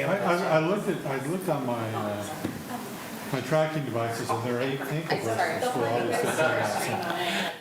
I looked on my tracking devices, and there are 8 ankle bracelets for all this stuff.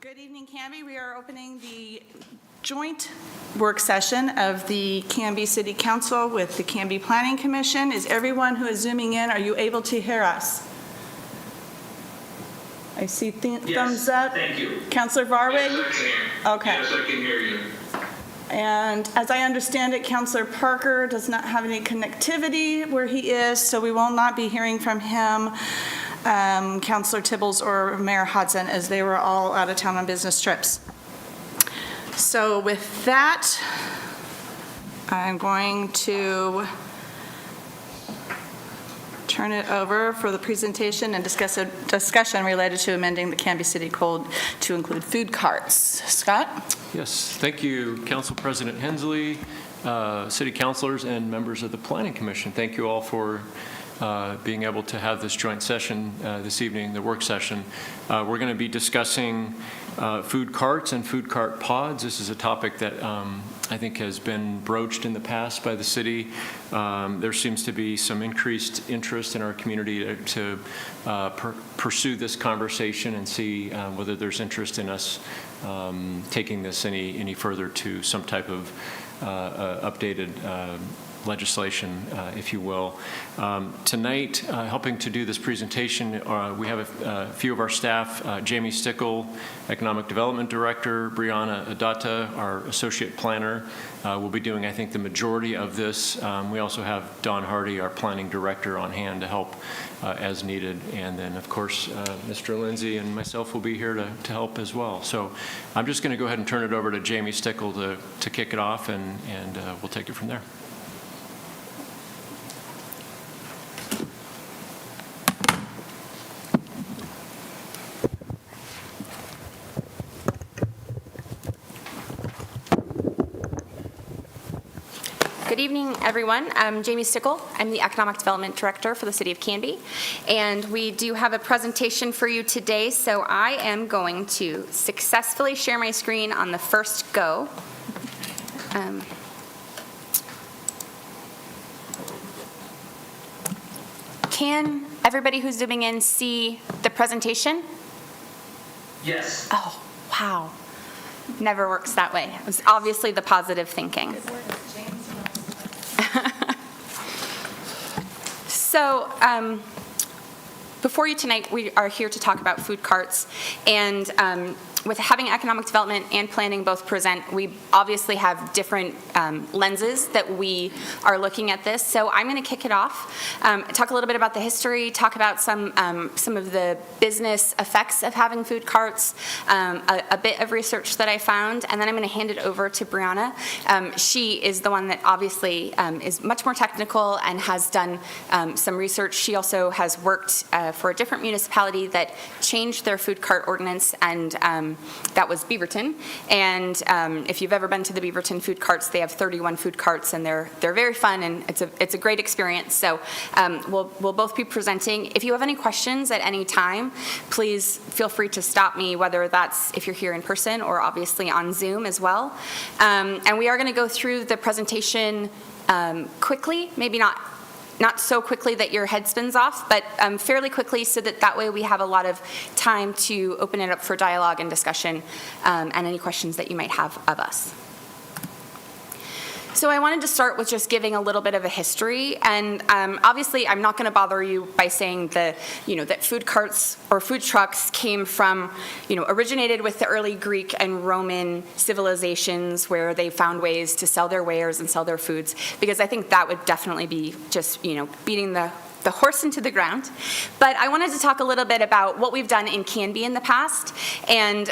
Good evening, Canby. We are opening the joint work session of the Canby City Council with the Canby Planning Commission. Is everyone who is zooming in, are you able to hear us? I see thumbs up. Thank you. Councillor Varwig? Yes, I can. Okay. Yes, I can hear you. And as I understand it, Councillor Parker does not have any connectivity where he is, so we will not be hearing from him. Councillor Tibbles or Mayor Hodson, as they were all out of town on business trips. So with that, I'm going to turn it over for the presentation and discussion related to amending the Canby City Code to include food carts. Scott? Yes, thank you, Council President Hensley, City Councilors, and members of the Planning Commission. Thank you all for being able to have this joint session this evening, the work session. We're going to be discussing food carts and food cart pods. This is a topic that I think has been broached in the past by the city. There seems to be some increased interest in our community to pursue this conversation and see whether there's interest in us taking this any further to some type of updated legislation, if you will. Tonight, helping to do this presentation, we have a few of our staff, Jamie Stickle, Economic Development Director, Brianna Adata, our Associate Planner, will be doing, I think, the majority of this. We also have Don Hardy, our Planning Director, on hand to help as needed. And then, of course, Mr. Lindsay and myself will be here to help as well. So I'm just going to go ahead and turn it over to Jamie Stickle to kick it off, and we'll take it from there. Good evening, everyone. I'm Jamie Stickle. I'm the Economic Development Director for the City of Canby, and we do have a presentation for you today, so I am going to successfully share my screen on the first go. Can everybody who's zooming in see the presentation? Yes. Oh, wow. Never works that way. It was obviously the positive thinking. So before you tonight, we are here to talk about food carts, and with having economic development and planning both present, we obviously have different lenses that we are looking at this. So I'm going to kick it off, talk a little bit about the history, talk about some of the business effects of having food carts, a bit of research that I found, and then I'm going to hand it over to Brianna. She is the one that obviously is much more technical and has done some research. She also has worked for a different municipality that changed their food cart ordinance, and that was Beaverton. And if you've ever been to the Beaverton food carts, they have 31 food carts, and they're very fun, and it's a great experience. So we'll both be presenting. If you have any questions at any time, please feel free to stop me, whether that's if you're here in person or obviously on Zoom as well. And we are going to go through the presentation quickly, maybe not so quickly that your head spins off, but fairly quickly so that way we have a lot of time to open it up for dialogue and discussion and any questions that you might have of us. So I wanted to start with just giving a little bit of a history, and obviously I'm not going to bother you by saying that food carts or food trucks came from, originated with the early Greek and Roman civilizations where they found ways to sell their wares and sell their foods, because I think that would definitely be just, beating the horse into the ground. But I wanted to talk a little bit about what we've done in Canby in the past and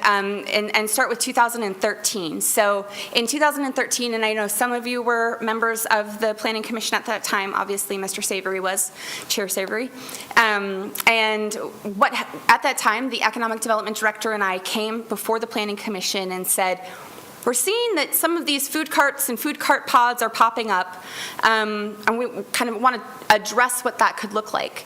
start with 2013. So in 2013, and I know some of you were members of the Planning Commission at that time, obviously Mr. Savory was, Chair Savory. And at that time, the Economic Development Director and I came before the Planning Commission and said, we're seeing that some of these food carts and food cart pods are popping up, and we kind of want to address what that could look like.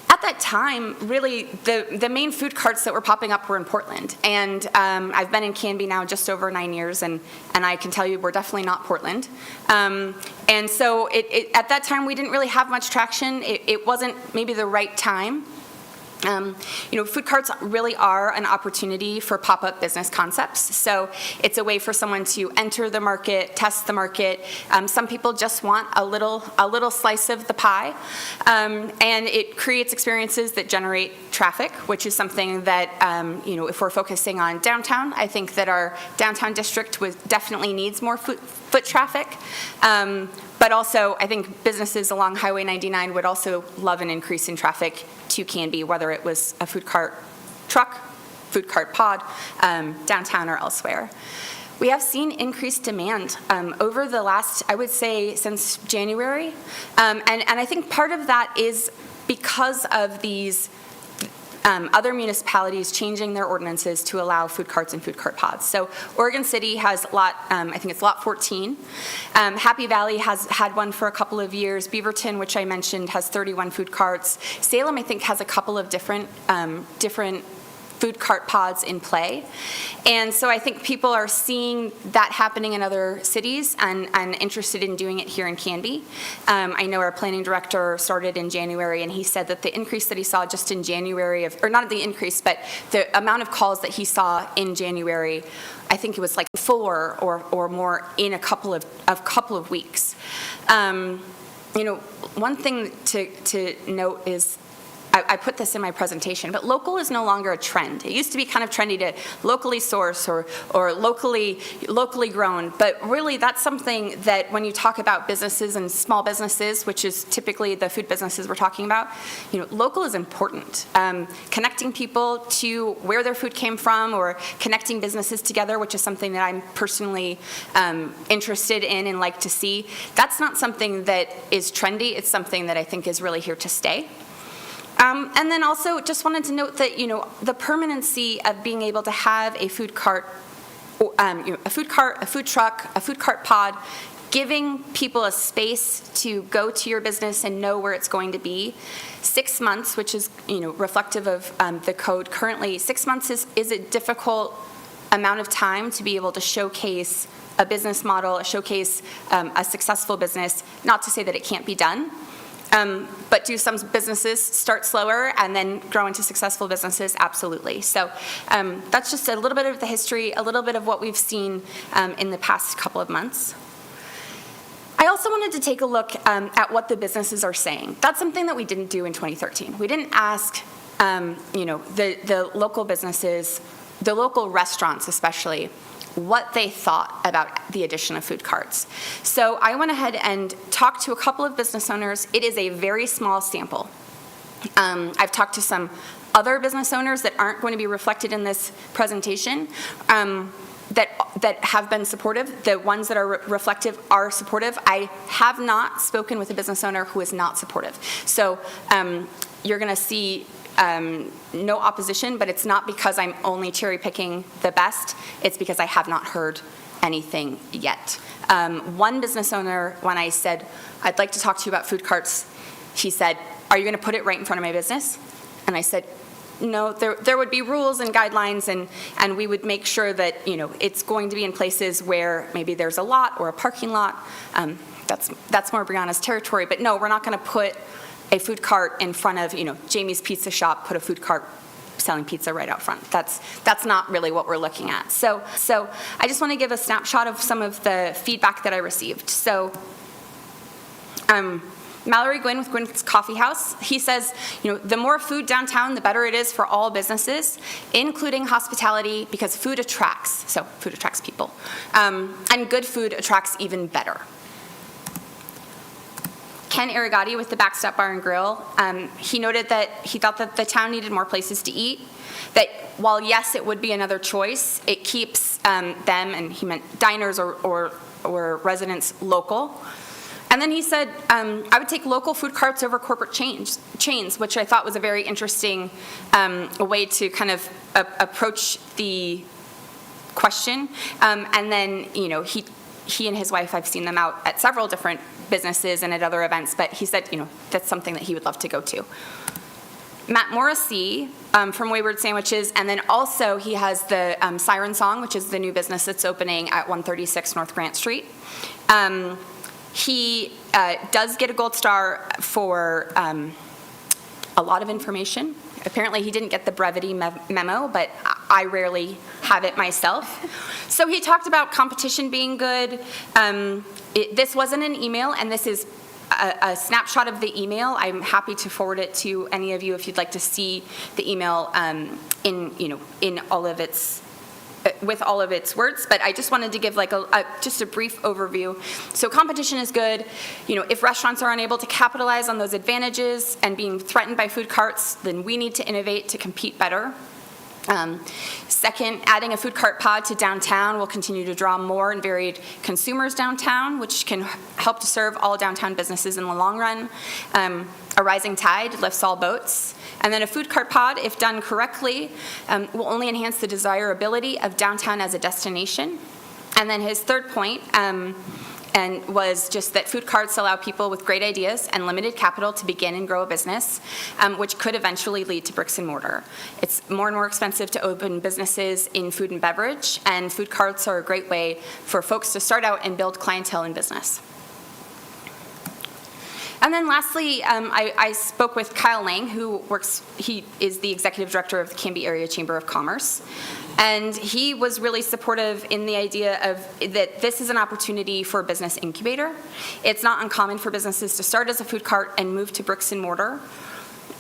At that time, really, the main food carts that were popping up were in Portland, and I've been in Canby now just over 9 years, and I can tell you we're definitely not Portland. And so at that time, we didn't really have much traction. It wasn't maybe the right time. Food carts really are an opportunity for pop-up business concepts. So it's a way for someone to enter the market, test the market. Some people just want a little slice of the pie, and it creates experiences that generate traffic, which is something that if we're focusing on downtown, I think that our downtown district definitely needs more foot traffic. But also, I think businesses along Highway 99 would also love an increase in traffic to Canby, whether it was a food cart truck, food cart pod, downtown or elsewhere. We have seen increased demand over the last, I would say, since January. And I think part of that is because of these other municipalities changing their ordinances to allow food carts and food cart pods. So Oregon City has I think it's lot 14. Happy Valley has had one for a couple of years. Beaverton, which I mentioned, has 31 food carts. Salem, I think, has a couple of different food cart pods in play. And so I think people are seeing that happening in other cities and interested in doing it here in Canby. I know our planning director started in January, and he said that the increase that he saw just in January or not the increase, but the amount of calls that he saw in January, I think it was like 4 or more in a couple of weeks. One thing to note is, I put this in my presentation, but local is no longer a trend. It used to be kind of trendy to locally source or locally grown, but really that's something that when you talk about businesses and small businesses, which is typically the food businesses we're talking about, local is important. Connecting people to where their food came from or connecting businesses together, which is something that I'm personally interested in and like to see, that's not something that is trendy. It's something that I think is really here to stay. And then also just wanted to note that, the permanency of being able to have a food cart, a food truck, a food cart pod, giving people a space to go to your business and know where it's going to be. 6 months, which is, reflective of the code currently, 6 months is a difficult amount of time to be able to showcase a business model, showcase a successful business, not to say that it can't be done. But do some businesses start slower and then grow into successful businesses? Absolutely. So that's just a little bit of the history, a little bit of what we've seen in the past couple of months. I also wanted to take a look at what the businesses are saying. That's something that we didn't do in 2013. We didn't ask, the local businesses, the local restaurants especially, what they thought about the addition of food carts. So I went ahead and talked to a couple of business owners. It is a very small sample. I've talked to some other business owners that aren't going to be reflected in this presentation that have been supportive. The ones that are reflective are supportive. I have not spoken with a business owner who is not supportive. So you're going to see no opposition, but it's not because I'm only cherry picking the best. It's because I have not heard anything yet. One business owner, when I said, I'd like to talk to you about food carts, he said, are you going to put it right in front of my business? And I said, no, there would be rules and guidelines, and we would make sure that, it's going to be in places where maybe there's a lot or a parking lot. that's more Brianna's territory. But no, we're not going to put a food cart in front of, Jamie's Pizza Shop, put a food cart selling pizza right out front. That's not really what we're looking at. So I just want to give a snapshot of some of the feedback that I received. So Mallory Gwynn with Gwynn's Coffee House, he says, the more food downtown, the better it is for all businesses, including hospitality, because food attracts. So food attracts people. And good food attracts even better. Ken Arrigotti with the BACKSTOP Bar and Grill, he noted that he thought that the town needed more places to eat, that while yes, it would be another choice, it keeps them, and he meant diners or residents, local. And then he said, I would take local food carts over corporate chains, which I thought was a very interesting way to kind of approach the question. And then, he and his wife, I've seen them out at several different businesses and at other events, but he said, that's something that he would love to go to. Matt MORRISSEY from WAYWARD Sandwiches, and then also he has the Siren Song, which is the new business that's opening at 136 North Grant Street. He does get a gold star for a lot of information. Apparently he didn't get the brevity memo, but I rarely have it myself. So he talked about competition being good. This wasn't an email, and this is a snapshot of the email. I'm happy to forward it to any of you if you'd like to see the email in all of its with all of its words, but I just wanted to give like just a brief overview. So competition is good. If restaurants are unable to capitalize on those advantages and being threatened by food carts, then we need to innovate to compete better. Second, adding a food cart pod to downtown will continue to draw more and varied consumers downtown, which can help to serve all downtown businesses in the long run. A rising tide lifts all boats. And then a food cart pod, if done correctly, will only enhance the desirability of downtown as a destination. And then his third point was just that food carts allow people with great ideas and limited capital to begin and grow a business, which could eventually lead to bricks and mortar. It's more and more expensive to open businesses in food and beverage, and food carts are a great way for folks to start out and build clientele in business. And then lastly, I spoke with Kyle Lang, he is the executive director of the Canby Area Chamber of Commerce. And he was really supportive in the idea of that this is an opportunity for a business incubator. It's not uncommon for businesses to start as a food cart and move to bricks and mortar.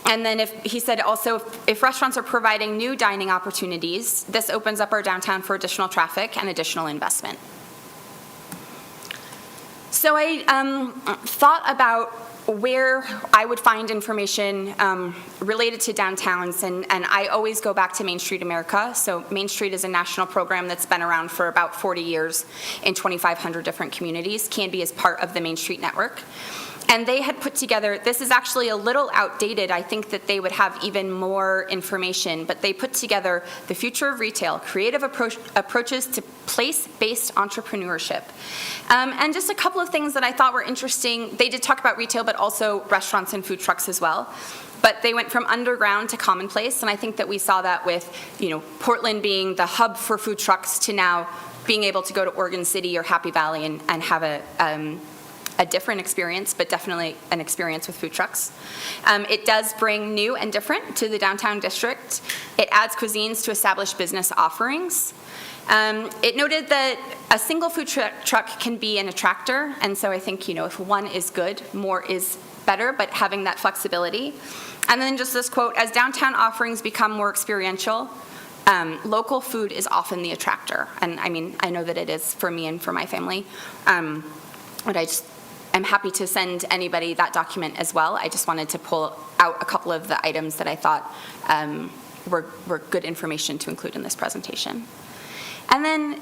And then he said also, if restaurants are providing new dining opportunities, this opens up our downtown for additional traffic and additional investment. So I thought about where I would find information related to downtowns, and I always go back to Main Street America. So Main Street is a national program that's been around for about 40 years in 2,500 different communities. Canby is part of the Main Street network. And they had put together, this is actually a little outdated, I think that they would have even more information, but they put together the future of retail, creative approaches to place-based entrepreneurship. And just a couple of things that I thought were interesting. They did talk about retail, but also restaurants and food trucks as well. But they went from underground to commonplace, and I think that we saw that with, Portland being the hub for food trucks to now being able to go to Oregon City or Happy Valley and have a different experience, but definitely an experience with food trucks. It does bring new and different to the downtown district. It adds cuisines to establish business offerings. It noted that a single food truck can be an attractor, and so I think, if one is good, more is better, but having that flexibility. And then just this quote, as downtown offerings become more experiential, local food is often the attractor. And I know that it is for me and for my family. But I'm happy to send anybody that document as well. I just wanted to pull out a couple of the items that I thought were good information to include in this presentation. And then,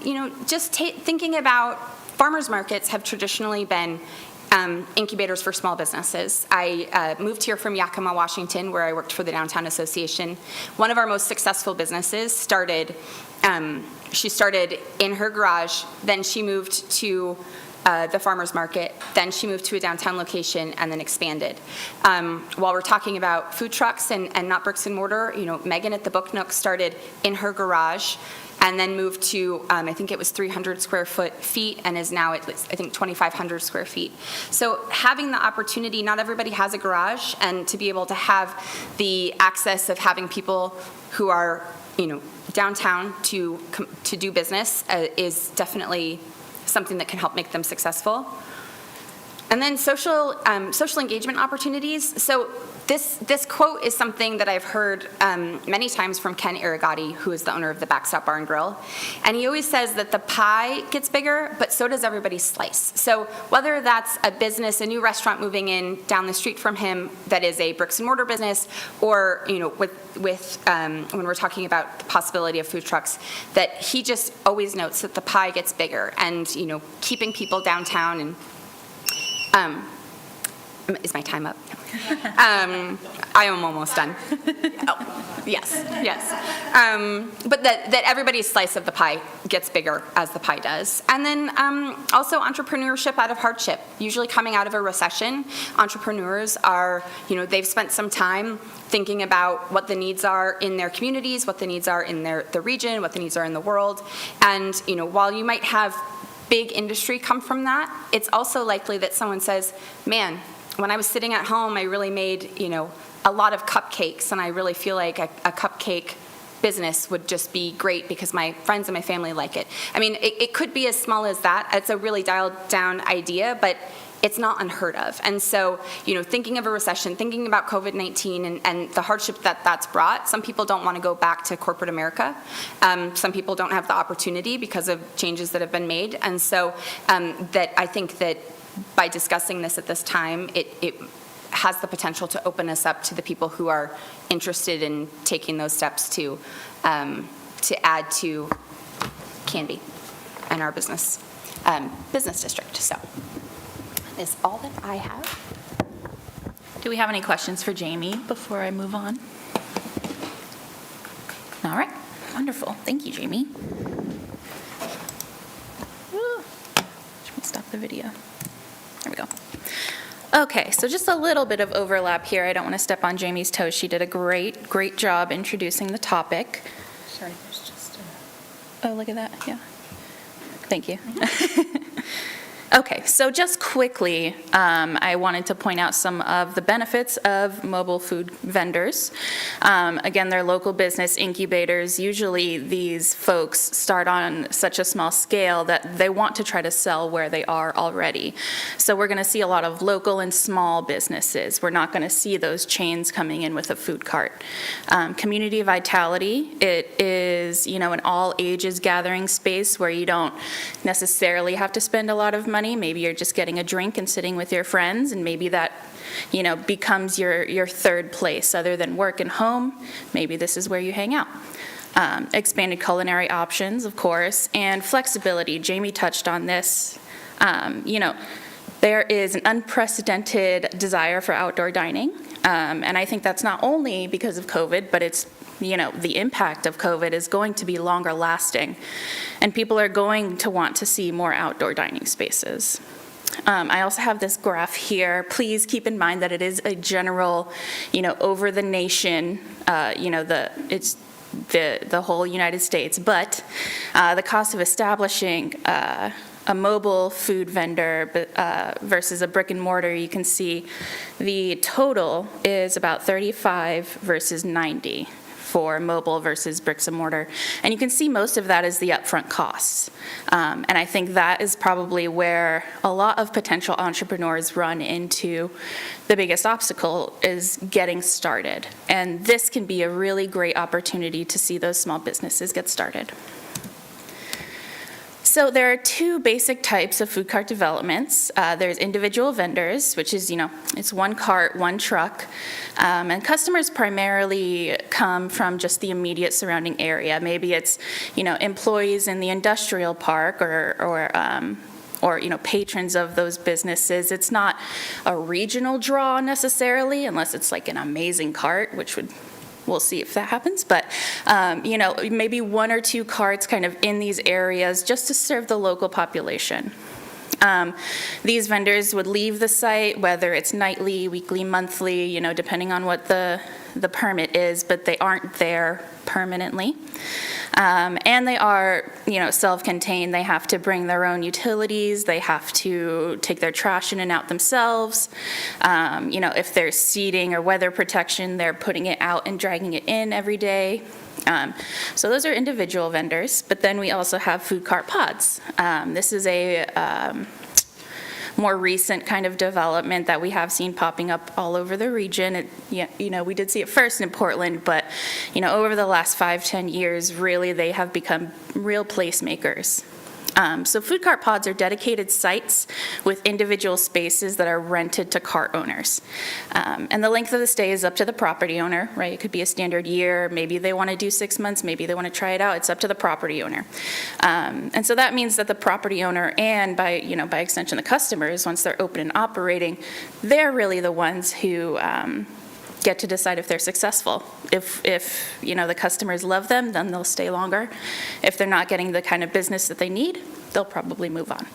just thinking about farmers markets have traditionally been incubators for small businesses. I moved here from Yakima, Washington, where I worked for the Downtown Association. One of our most successful businesses started in her garage, then she moved to the farmer's market, then she moved to a downtown location and then expanded. While we're talking about food trucks and not bricks and mortar, Megan at the Book Nook started in her garage, and then moved to, I think it was 300 square feet, and is now at least, I think, 2,500 square feet. So having the opportunity, not everybody has a garage, and to be able to have the access of having people who are, downtown to do business is definitely something that can help make them successful. And then social engagement opportunities. So this quote is something that I've heard many times from Ken ARRIGOTTI, who is the owner of the BACKSTOP Bar and Grill. And he always says that the pie gets bigger, but so does everybody's slice. So whether that's a business, a new restaurant moving in down the street from him that is a bricks and mortar business, or when we're talking about the possibility of food trucks, that he just always notes that the pie gets bigger, and keeping people downtown. And is my time up? I am almost done. Oh, yes. But that everybody's slice of the pie gets bigger as the pie does. And then also entrepreneurship out of hardship. Usually coming out of a recession, entrepreneurs are, they've spent some time thinking about what the needs are in their communities, what the needs are in the region, what the needs are in the world. And, while you might have big industry come from that, it's also likely that someone says, man, when I was sitting at home, I really made, a lot of cupcakes, and I really feel like a cupcake business would just be great because my friends and my family like it. I mean, it could be as small as that. It's a really dialed down idea, but it's not unheard of. And so, thinking of a recession, thinking about COVID-19 and the hardship that's brought, some people don't want to go back to corporate America. Some people don't have the opportunity because of changes that have been made. And so that I think that by discussing this at this time, it has the potential to open us up to the people who are interested in taking those steps to add to Canby and our business district. So is all that I have. Do we have any questions for Jamie before I move on? All right, wonderful. Thank you, Jamie. Should we stop the video? There we go. Okay, so just a little bit of overlap here. I don't want to step on Jamie's toes. She did a great job introducing the topic. Sorry, there's just a... Oh, look at that, yeah. Thank you. Okay, so just quickly, I wanted to point out some of the benefits of mobile food vendors. Again, they're local business incubators. Usually these folks start on such a small scale that they want to try to sell where they are already. So we're going to see a lot of local and small businesses. We're not going to see those chains coming in with a food cart. Community vitality, it is, an all ages gathering space where you don't necessarily have to spend a lot of money. Maybe you're just getting a drink and sitting with your friends, and maybe that, becomes your third place other than work and home. Maybe this is where you hang out. Expanded culinary options, of course, and flexibility. Jamie touched on this. There is an unprecedented desire for outdoor dining, and I think that's not only because of COVID, but it's the impact of COVID is going to be longer lasting, and people are going to want to see more outdoor dining spaces. I also have this graph here. Please keep in mind that it is a general, over the nation, it's the whole United States, but the cost of establishing a mobile food vendor versus a brick and mortar, you can see the total is about 35 versus 90 for mobile versus bricks and mortar. And you can see most of that is the upfront costs. And I think that is probably where a lot of potential entrepreneurs run into the biggest obstacle is getting started. And this can be a really great opportunity to see those small businesses get started. So there are two basic types of food cart developments. There's individual vendors, which is, it's one cart, one truck. And customers primarily come from just the immediate surrounding area. Maybe it's, employees in the industrial park or patrons of those businesses. It's not a regional draw necessarily, unless it's like an amazing cart, which we'll see if that happens, but maybe one or two carts kind of in these areas just to serve the local population. These vendors would leave the site, whether it's nightly, weekly, monthly, depending on what the permit is, but they aren't there permanently. And they are, self-contained. They have to bring their own utilities. They have to take their trash in and out themselves. If there's seating or weather protection, they're putting it out and dragging it in every day. So those are individual vendors, but then we also have food cart pods. This is a more recent kind of development that we have seen popping up all over the region. We did see it first in Portland, but over the last 5-10 years, really they have become real placemakers. So food cart pods are dedicated sites with individual spaces that are rented to cart owners. And the length of the stay is up to the property owner, right? It could be a standard year. Maybe they want to do 6 months. Maybe they want to try it out. It's up to the property owner. And so that means that the property owner and by extension the customers, once they're open and operating, they're really the ones who get to decide if they're successful. If the customers love them, then they'll stay longer. If they're not getting the kind of business that they need, they'll probably move on.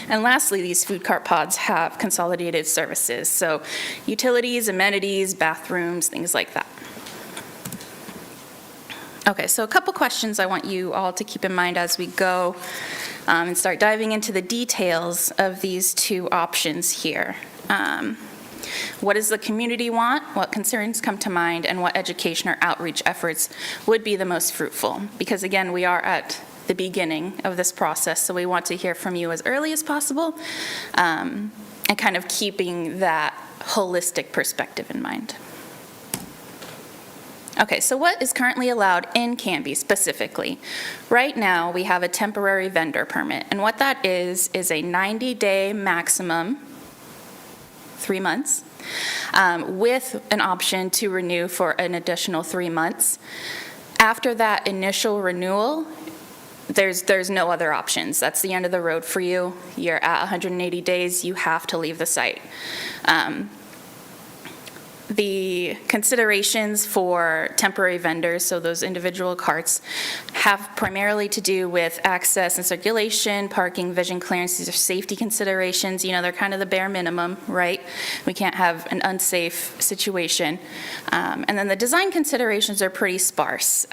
And lastly, these food cart pods have consolidated services, so utilities, amenities, bathrooms, things like that. Okay, so a couple questions I want you all to keep in mind as we go and start diving into the details of these two options here. What does the community want? What concerns come to mind? And what education or outreach efforts would be the most fruitful? Because again, we are at the beginning of this process, so we want to hear from you as early as possible, and kind of keeping that holistic perspective in mind. Okay, so what is currently allowed in Canby specifically? Right now, we have a temporary vendor permit, and what that is a 90-day maximum, 3 months, with an option to renew for an additional 3 months. After that initial renewal, there's no other options. That's the end of the road for you. You're at 180 days, you have to leave the site. The considerations for temporary vendors, so those individual carts, have primarily to do with access and circulation, parking, vision clearance. These are safety considerations. They're kind of the bare minimum, right? We can't have an unsafe situation. And then the design considerations are pretty sparse.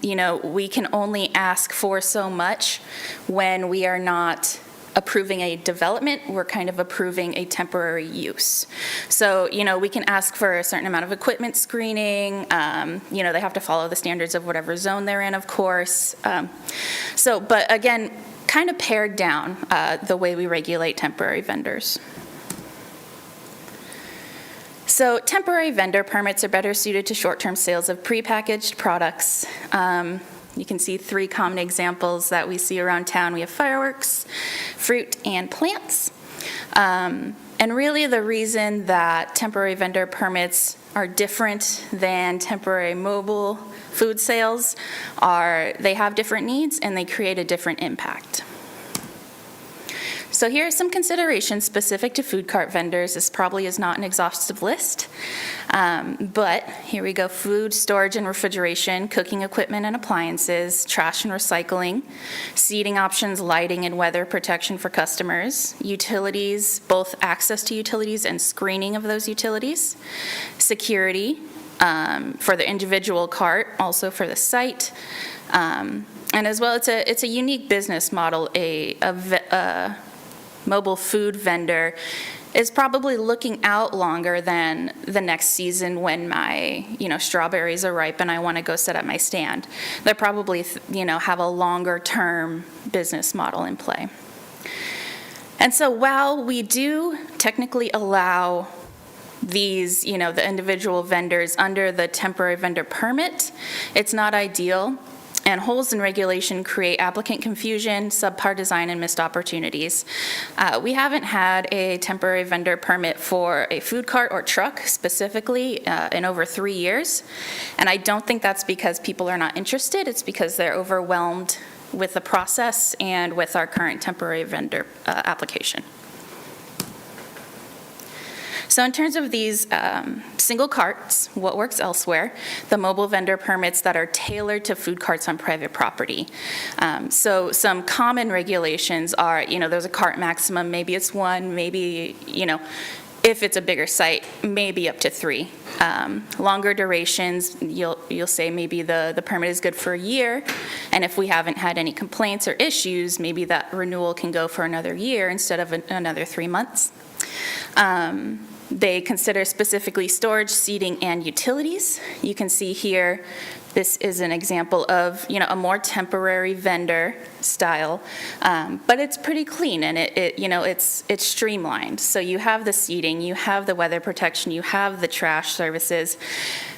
We can only ask for so much when we are not approving a development, we're kind of approving a temporary use. So, we can ask for a certain amount of equipment screening. They have to follow the standards of whatever zone they're in, of course. But again, kind of pared down the way we regulate temporary vendors. So temporary vendor permits are better suited to short-term sales of prepackaged products. You can see 3 common examples that we see around town. We have fireworks, fruit, and plants. And really the reason that temporary vendor permits are different than temporary mobile food sales are they have different needs and they create a different impact. So here are some considerations specific to food cart vendors. This probably is not an exhaustive list, but here we go. Food, storage and refrigeration, cooking equipment and appliances, trash and recycling, seating options, lighting and weather protection for customers, utilities, both access to utilities and screening of those utilities, security for the individual cart, also for the site, and as well, it's a unique business model. A mobile food vendor is probably looking out longer than the next season when my, strawberries are ripe and I want to go set up my stand. They probably, have a longer term business model in play. And so while we do technically allow these, the individual vendors under the temporary vendor permit, it's not ideal. And holes in regulation create applicant confusion, subpar design, and missed opportunities. We haven't had a temporary vendor permit for a food cart or truck specifically in over 3 years. And I don't think that's because people are not interested. It's because they're overwhelmed with the process and with our current temporary vendor application. So in terms of these single carts, what works elsewhere, the mobile vendor permits that are tailored to food carts on private property. So some common regulations are, there's a cart maximum, maybe it's one, maybe, if it's a bigger site, maybe up to 3. Longer durations, you'll say maybe the permit is good for a year, and if we haven't had any complaints or issues, maybe that renewal can go for another year instead of another 3 months. They consider specifically storage, seating, and utilities. You can see here, this is an example of, a more temporary vendor style, but it's pretty clean and it's streamlined. So you have the seating, you have the weather protection, you have the trash services,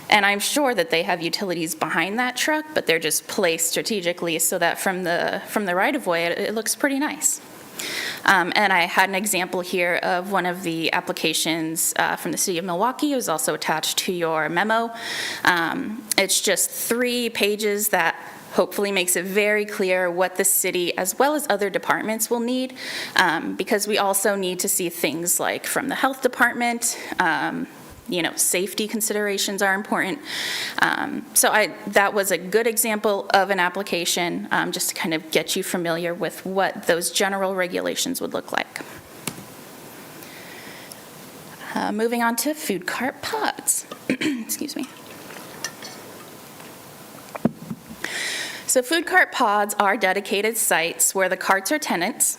and I'm sure that they have utilities behind that truck, but they're just placed strategically so that from the right-of-way, it looks pretty nice. And I had an example here of one of the applications from the city of Milwaukee. It was also attached to your memo. It's just 3 pages that hopefully makes it very clear what the city, as well as other departments, will need, because we also need to see things like from the health department, safety considerations are important. So that was a good example of an application, just to kind of get you familiar with what those general regulations would look like. Moving on to food cart pods. Excuse me. So food cart pods are dedicated sites where the carts are tenants.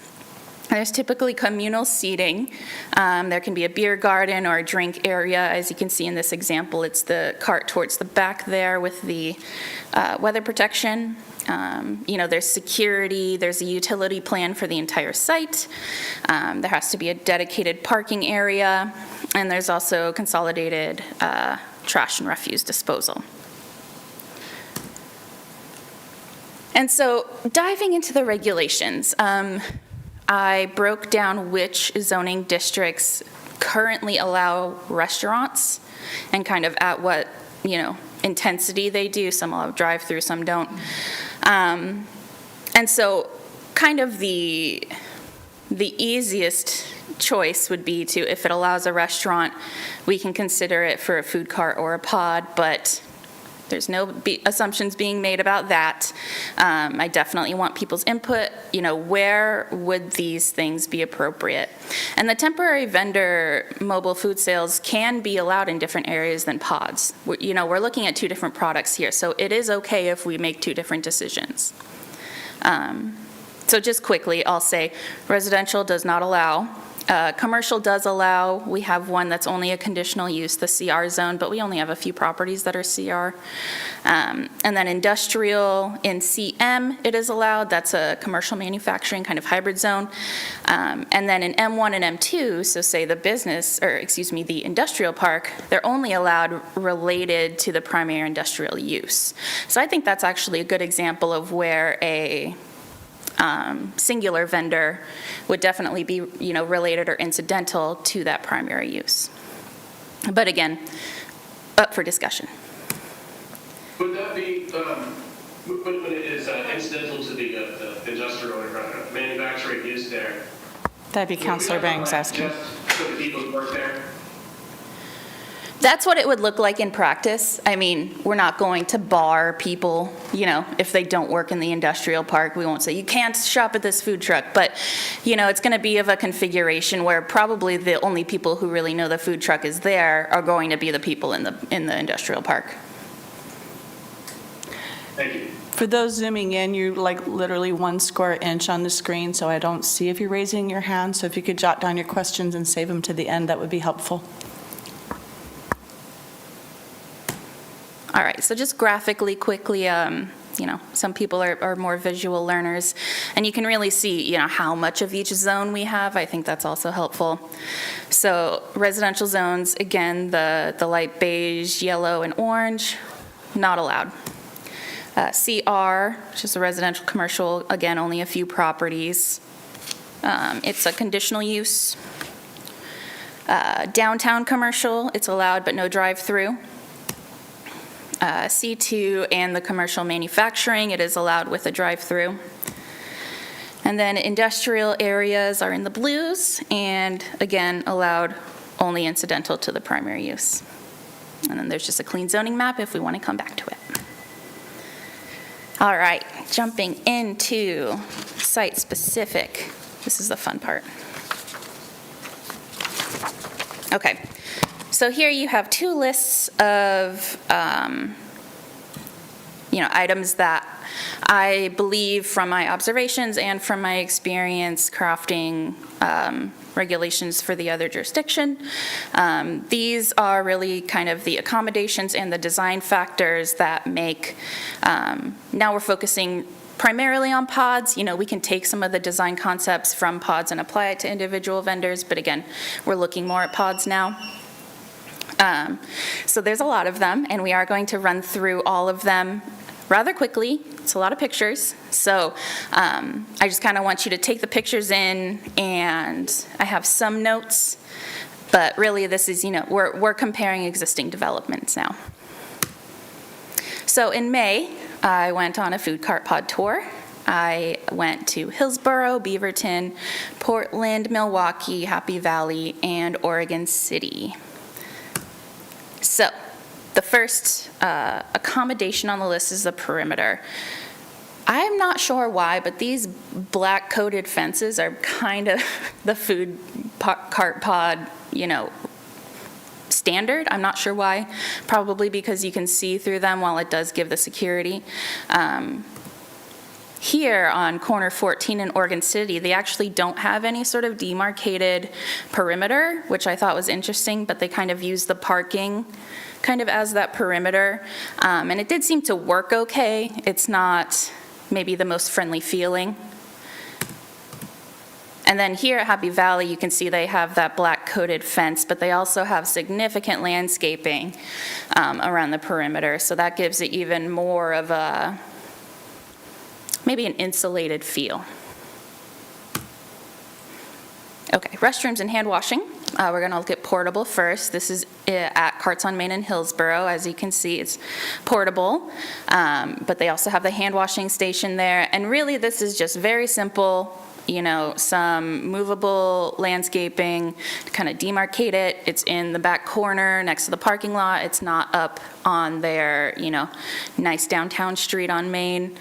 There's typically communal seating. There can be a beer garden or a drink area. As you can see in this example, it's the cart towards the back there with the weather protection. There's security, there's a utility plan for the entire site. There has to be a dedicated parking area, and there's also consolidated trash and refuse disposal. And so diving into the regulations, I broke down which zoning districts currently allow restaurants and kind of at what, intensity they do. Some allow drive-through, some don't. And so kind of the easiest choice would be to, if it allows a restaurant, we can consider it for a food cart or a pod, but there's no assumptions being made about that. I definitely want people's input. Where would these things be appropriate? And the temporary vendor mobile food sales can be allowed in different areas than pods. We're looking at 2 different products here, so it is okay if we make 2 different decisions. So just quickly, I'll say residential does not allow. Commercial does allow. We have one that's only a conditional use, the CR zone, but we only have a few properties that are CR. And then industrial in CM, it is allowed. That's a commercial manufacturing kind of hybrid zone. And then in M1 and M2, so say the industrial park, they're only allowed related to the primary industrial use. So I think that's actually a good example of where a singular vendor would definitely be, related or incidental to that primary use. But again, up for discussion. Would that be, when it is incidental to the industrial or manufacturing use there? That'd be Councilor Bangs asking. Just for the people who work there? That's what it would look like in practice. I mean, we're not going to bar people, if they don't work in the industrial park. We won't say, you can't shop at this food truck. But, it's going to be of a configuration where probably the only people who really know the food truck is there are going to be the people in the industrial park. Thank you. For those zooming in, you're like literally 1 square inch on the screen, so I don't see if you're raising your hand. So if you could jot down your questions and save them to the end, that would be helpful. All right, so just graphically, quickly, some people are more visual learners, and you can really see, how much of each zone we have. I think that's also helpful. So residential zones, again, the light beige, yellow, and orange, not allowed. CR, which is a residential commercial, again, only a few properties. It's a conditional use. Downtown commercial, it's allowed, but no drive-through. C2 and the commercial manufacturing, it is allowed with a drive-through. And then industrial areas are in the blues, and again, allowed only incidental to the primary use. And then there's just a clean zoning map if we want to come back to it. All right, jumping into site-specific. This is the fun part. Okay, so here you have two lists of items that I believe from my observations and from my experience crafting regulations for the other jurisdiction. These are really kind of the accommodations and the design factors that make, now we're focusing primarily on pods. We can take some of the design concepts from pods and apply it to individual vendors, but again, we're looking more at pods now. So there's a lot of them, and we are going to run through all of them rather quickly. It's a lot of pictures, so I just kind of want you to take the pictures in, and I have some notes, but really this is, we're comparing existing developments now. So in May, I went on a food cart pod tour. I went to Hillsborough, Beaverton, Portland, Milwaukee, Happy Valley, and Oregon City. So the first accommodation on the list is the perimeter. I'm not sure why, but these black coated fences are kind of the food cart pod, standard. I'm not sure why. Probably because you can see through them while it does give the security. Here on corner 14 in Oregon City, they actually don't have any sort of demarcated perimeter, which I thought was interesting, but they kind of use the parking kind of as that perimeter. And it did seem to work okay. It's not maybe the most friendly feeling. And then here at Happy Valley, you can see they have that black coated fence, but they also have significant landscaping around the perimeter. So that gives it even more of a, maybe an insulated feel. Okay, restrooms and hand washing. We're going to look at portable first. This is at Carts on Main in Hillsborough. As you can see, it's portable, but they also have the hand washing station there. And really, this is just very simple, some movable landscaping to kind of demarcate it. It's in the back corner next to the parking lot. It's not up on their, nice downtown street on Main.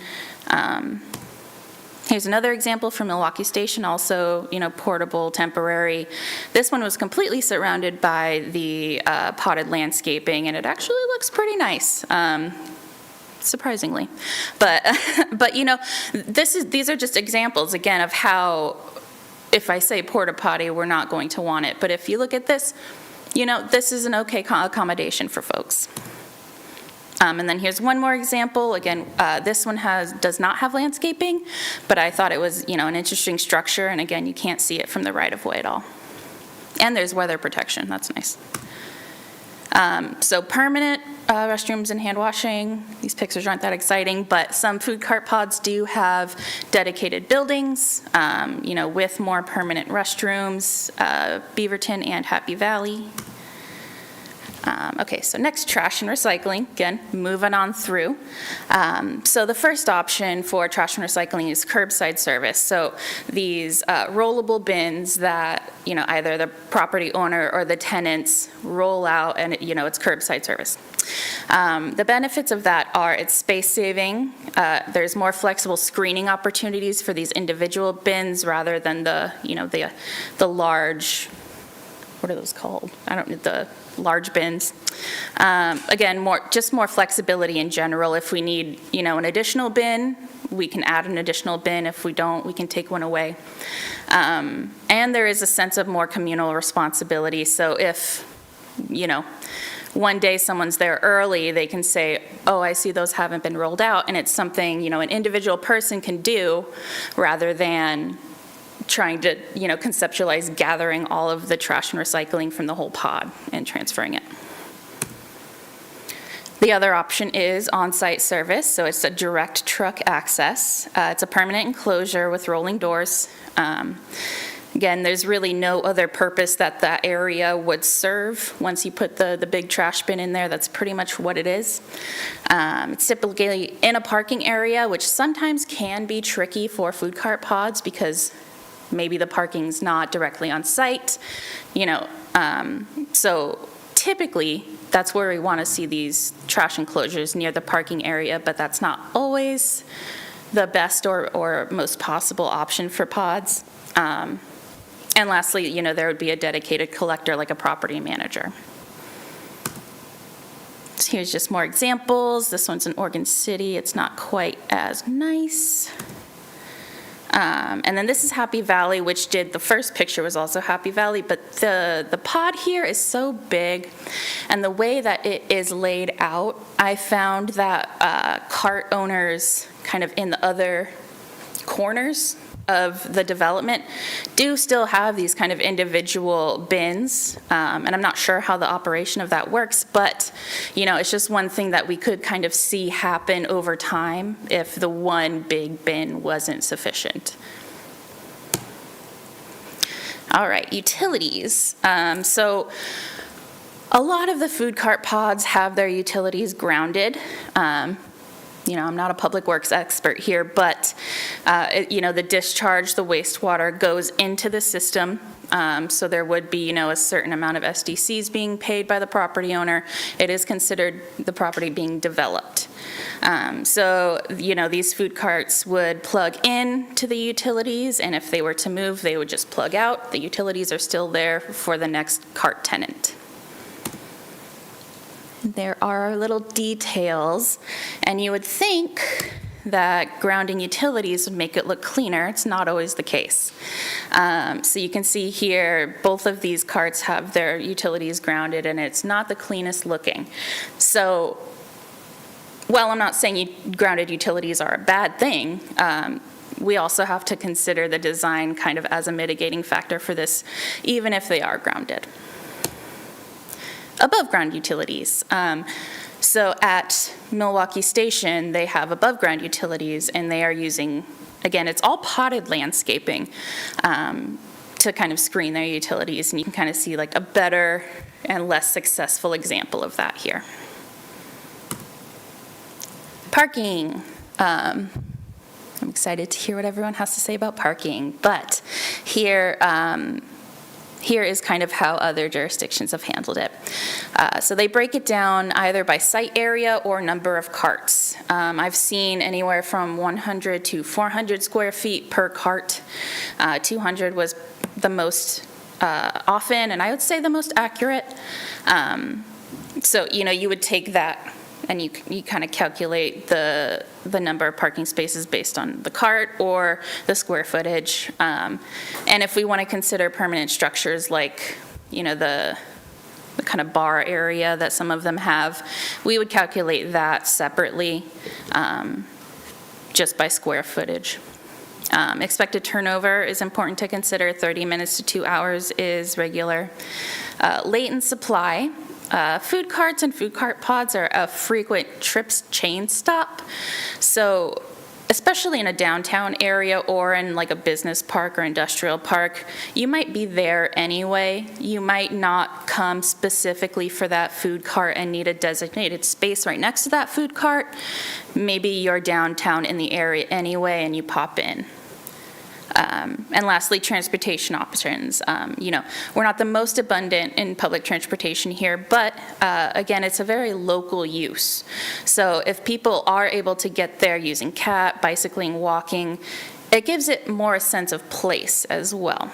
Here's another example from Milwaukee Station, also, portable, temporary. This one was completely surrounded by the potted landscaping, and it actually looks pretty nice, surprisingly. But these are just examples, again, of how, if I say porta potty, we're not going to want it. But if you look at this, this is an okay accommodation for folks. And then here's one more example. Again, this one does not have landscaping, but I thought it was, an interesting structure. And again, you can't see it from the right-of-way at all. And there's weather protection. That's nice. So permanent restrooms and hand washing. These pictures aren't that exciting, but some food cart pods do have dedicated buildings, with more permanent restrooms, Beaverton and Happy Valley. Okay, so next, trash and recycling. Again, moving on through. So the first option for trash and recycling is curbside service. So these rollable bins that, either the property owner or the tenants roll out, and, it's curbside service. The benefits of that are it's space saving. There's more flexible screening opportunities for these individual bins rather than the large, what are those called? The large bins. Again, more flexibility in general. If we need, an additional bin, we can add an additional bin. If we don't, we can take one away. And there is a sense of more communal responsibility. So if, one day someone's there early, they can say, oh, I see those haven't been rolled out. And it's something, an individual person can do rather than trying to, conceptualize gathering all of the trash and recycling from the whole pod and transferring it. The other option is on-site service, so it's a direct truck access. It's a permanent enclosure with rolling doors. Again, there's really no other purpose that that area would serve. Once you put the big trash bin in there, that's pretty much what it is. It's typically in a parking area, which sometimes can be tricky for food cart pods because maybe the parking's not directly on site, so typically, that's where we want to see these trash enclosures near the parking area, but that's not always the best or most possible option for pods. And lastly, you know, there would be a dedicated collector like a property manager. So here's just more examples. This one's in Oregon City. It's not quite as nice. And then this is Happy Valley, which the first picture was also Happy Valley, but the pod here is so big, and the way that it is laid out, I found that cart owners kind of in the other corners of the development do still have these kind of individual bins, and I'm not sure how the operation of that works, but you know, it's just one thing that we could kind of see happen over time if the one big bin wasn't sufficient. All right, utilities. So a lot of the food cart pods have their utilities grounded. You know, I'm not a public works expert here, but, you know, the discharge, the wastewater goes into the system. So there would be, you know, a certain amount of SDCs being paid by the property owner. It is considered the property being developed. So, you know, these food carts would plug in to the utilities, and if they were to move, they would just plug out. The utilities are still there for the next cart tenant. There are little details, and you would think that grounding utilities would make it look cleaner. It's not always the case. So you can see here, both of these carts have their utilities grounded, and it's not the cleanest looking. So, while I'm not saying grounded utilities are a bad thing, we also have to consider the design kind of as a mitigating factor for this, even if they are grounded. Above ground utilities. So at Milwaukee Station, they have above ground utilities, and they are using, again, it's all potted landscaping to kind of screen their utilities, and you can kind of see like a better and less successful example of that here. Parking. I'm excited to hear what everyone has to say about parking, but here is kind of how other jurisdictions have handled it. So they break it down either by site area or number of carts. I've seen anywhere from 100 to 400 square feet per cart. 200 was the most often, and I would say the most accurate. So, you know, you would take that and you kind of calculate the number of parking spaces based on the cart or the square footage. And if we want to consider permanent structures like, you know, the kind of bar area that some of them have, we would calculate that separately just by square footage. Expected turnover is important to consider. 30 minutes to 2 hours is regular. Latent supply. Food carts and food cart pods are a frequent trips chain stop. So especially in a downtown area or in like a business park or industrial park, you might be there anyway. You might not come specifically for that food cart and need a designated space right next to that food cart. Maybe you're downtown in the area anyway and you pop in. And lastly, transportation options. You know, we're not the most abundant in public transportation here, but again, it's a very local use. So if people are able to get there using cat, bicycling, walking, it gives it more a sense of place as well.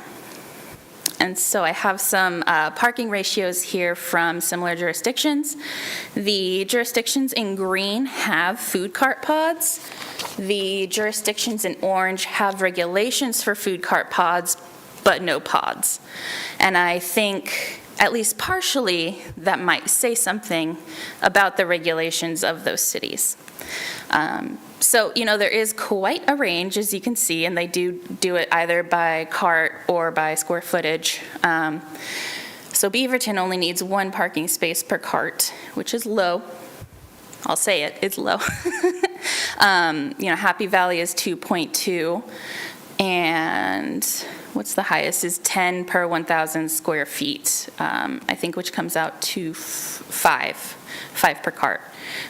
And so I have some parking ratios here from similar jurisdictions. The jurisdictions in green have food cart pods. The jurisdictions in orange have regulations for food cart pods, but no pods. And I think, at least partially, that might say something about the regulations of those cities. So, you know, there is quite a range, as you can see, and they do it either by cart or by square footage. So Beaverton only needs 1 parking space per cart, which is low. I'll say it, it's low. You know, Happy Valley is 2.2, and what's the highest is 10 per 1,000 square feet, I think, which comes out to 5 per cart,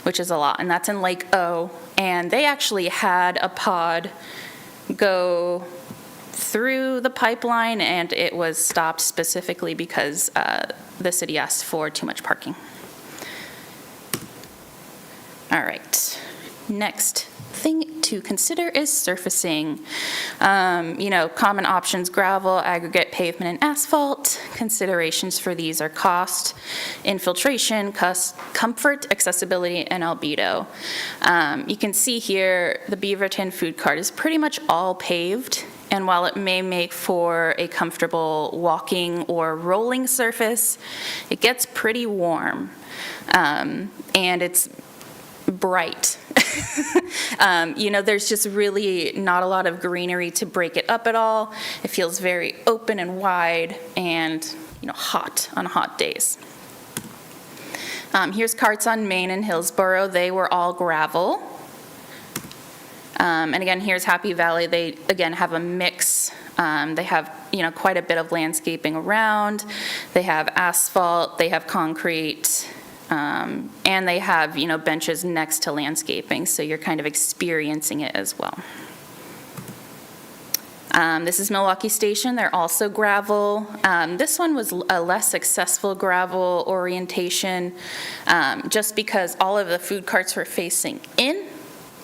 which is a lot, and that's in Lake O. And they actually had a pod go through the pipeline, and it was stopped specifically because the city asked for too much parking. All right, next thing to consider is surfacing. Common options: gravel, aggregate, pavement, and asphalt. Considerations for these are cost, infiltration, comfort, accessibility, and albedo. You can see here the Beaverton food cart is pretty much all paved, and while it may make for a comfortable walking or rolling surface, it gets pretty warm, and it's bright. There's just really not a lot of greenery to break it up at all. It feels very open and wide and, hot on hot days. Here's carts on Main and Hillsborough. They were all gravel. And again, here's Happy Valley. They, again, have a mix. They have, quite a bit of landscaping around. They have asphalt. They have concrete. And they have, benches next to landscaping, so you're kind of experiencing it as well. This is Milwaukee Station. They're also gravel. This one was a less successful gravel orientation, just because all of the food carts were facing in,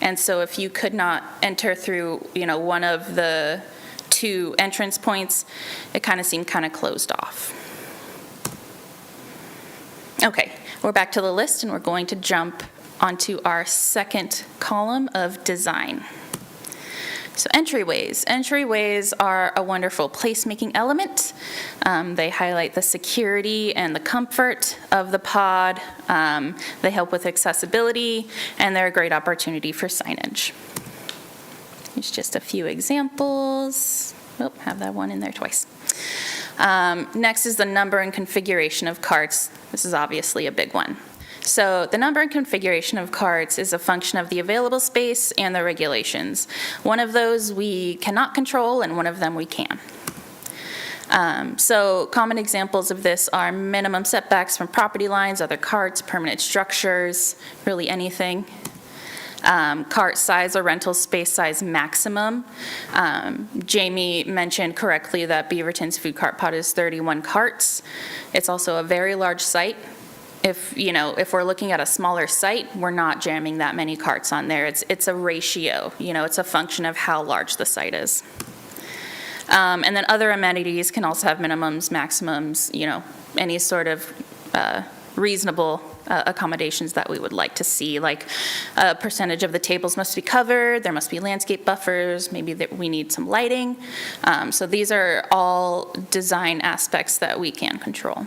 and so if you could not enter through, one of the two entrance points, it kind of seemed kind of closed off. Okay. We're back to the list, and we're going to jump onto our second column of design. So entryways. Entryways are a wonderful placemaking element. They highlight the security and the comfort of the pod. They help with accessibility, and they're a great opportunity for signage. Here's just a few examples. Oh, have that one in there twice. Next is the number and configuration of carts. This is obviously a big one. So the number and configuration of carts is a function of the available space and the regulations. One of those we cannot control, and one of them we can. So common examples of this are minimum setbacks from property lines, other carts, permanent structures, really anything. Cart size or rental space size maximum. Jamie mentioned correctly that Beaverton's food cart pod is 31 carts. It's also a very large site. If we're looking at a smaller site, we're not jamming that many carts on there. It's a ratio, it's a function of how large the site is. And then other amenities can also have minimums, maximums, any sort of reasonable accommodations that we would like to see, like a percentage of the tables must be covered, there must be landscape buffers, maybe that we need some lighting. So these are all design aspects that we can control.